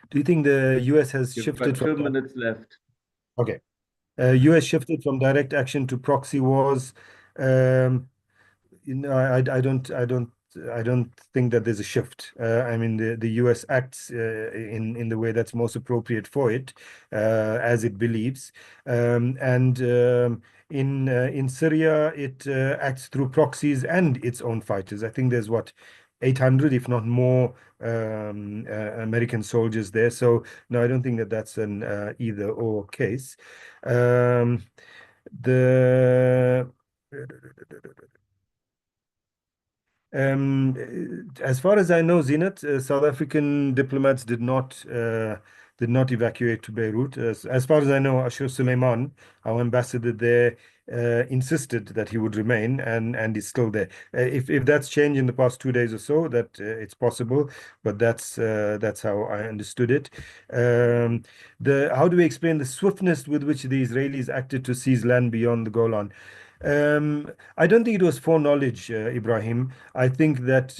Do you think the US has You've shifted got 2 from minutes left. Okay. US shifted from direct action to proxy wars? I don't think that there's a shift. I mean, the US acts in the way that's most appropriate for it, as it believes. In Syria, it acts through proxies and its own fighters. I think there's 800, if not more, American soldiers there. So no, I don't think that that's an either or case. The As far as I know, Zinat, South African diplomats did not evacuate to Beirut. As far as I know, Ashraf Suleiman, our ambassador there, insisted that he would remain and is still there. If that's changed in the past 2 days or so, that it's possible, but that's how I understood it. How do we explain the swiftness with which the Israelis acted to seize land beyond the Golan? I don't think it was foreknowledge, Ibrahim. I think that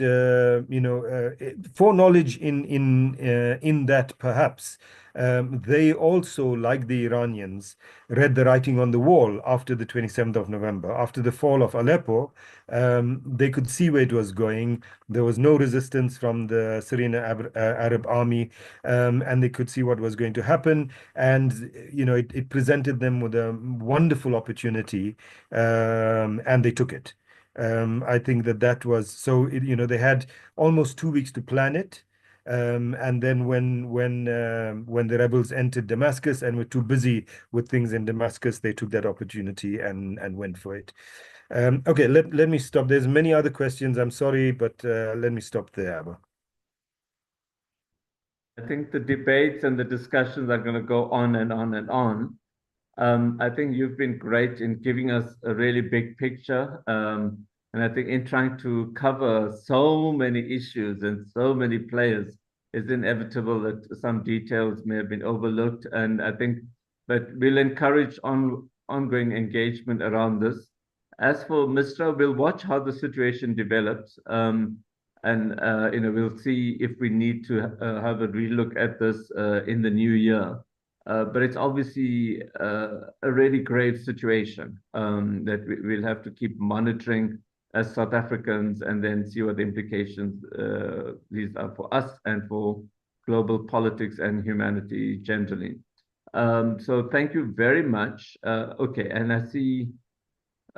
foreknowledge in that perhaps they also, like the Iranians, read the writing on the wall after the 27th of November, after the fall of Aleppo. They could see where it was going. There was no resistance from the Syrian Arab army, and they could see what was going to happen. And it presented them with a wonderful opportunity, and they took it. I think that was so. They had almost 2 weeks to plan it. And then when the rebels entered Damascus and were too busy with things in Damascus, they took that opportunity and went for it. Okay, let me stop. There's many other questions. I'm sorry, but let me stop there, Abba. I think the debates and the discussions are going to go on and on and on. I think you've been great in giving us a really big picture. And I think in trying to cover so many issues and so many players, it's inevitable that some details may have been overlooked. And I think that we'll encourage ongoing engagement around this. As for MISTRA, we'll watch how the situation develops. We'll see if we need to have a relook at this in the new year. But it's obviously a really grave situation that we'll have to keep monitoring as South Africans and then see what the implications these are for us and for global politics and humanity generally. So thank you very much. Okay, and I see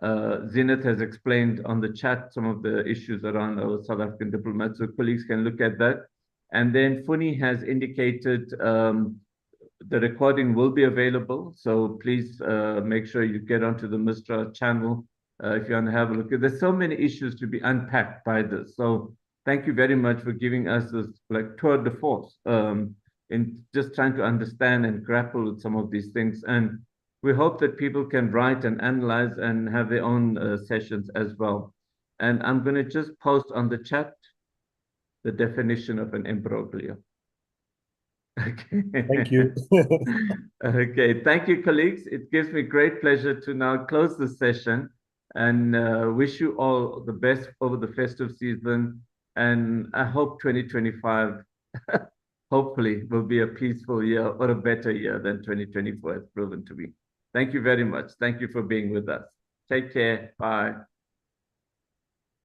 Zinat has explained on the chat some of the issues around our South African diplomats, so colleagues can look at that. And then Funi has indicated the recording will be available, so please make sure you get onto the MISTRA channel if you want to have a look. There's so many issues to be unpacked by this. So thank you very much for giving us this like tour de force in just trying to understand and grapple with some of these things. And we hope that people can write and analyze and have their own sessions as well. And I'm going to just post on the chat the definition of an imbroglio. Okay. Thank you. Okay, thank you, colleagues. It gives me great pleasure to now close the session and wish you all the best over the festive season. And I hope 2025 hopefully will be a peaceful year or a better year than 2024 has proven to be. Thank you very much. Thank you for being with us. Take care. Bye.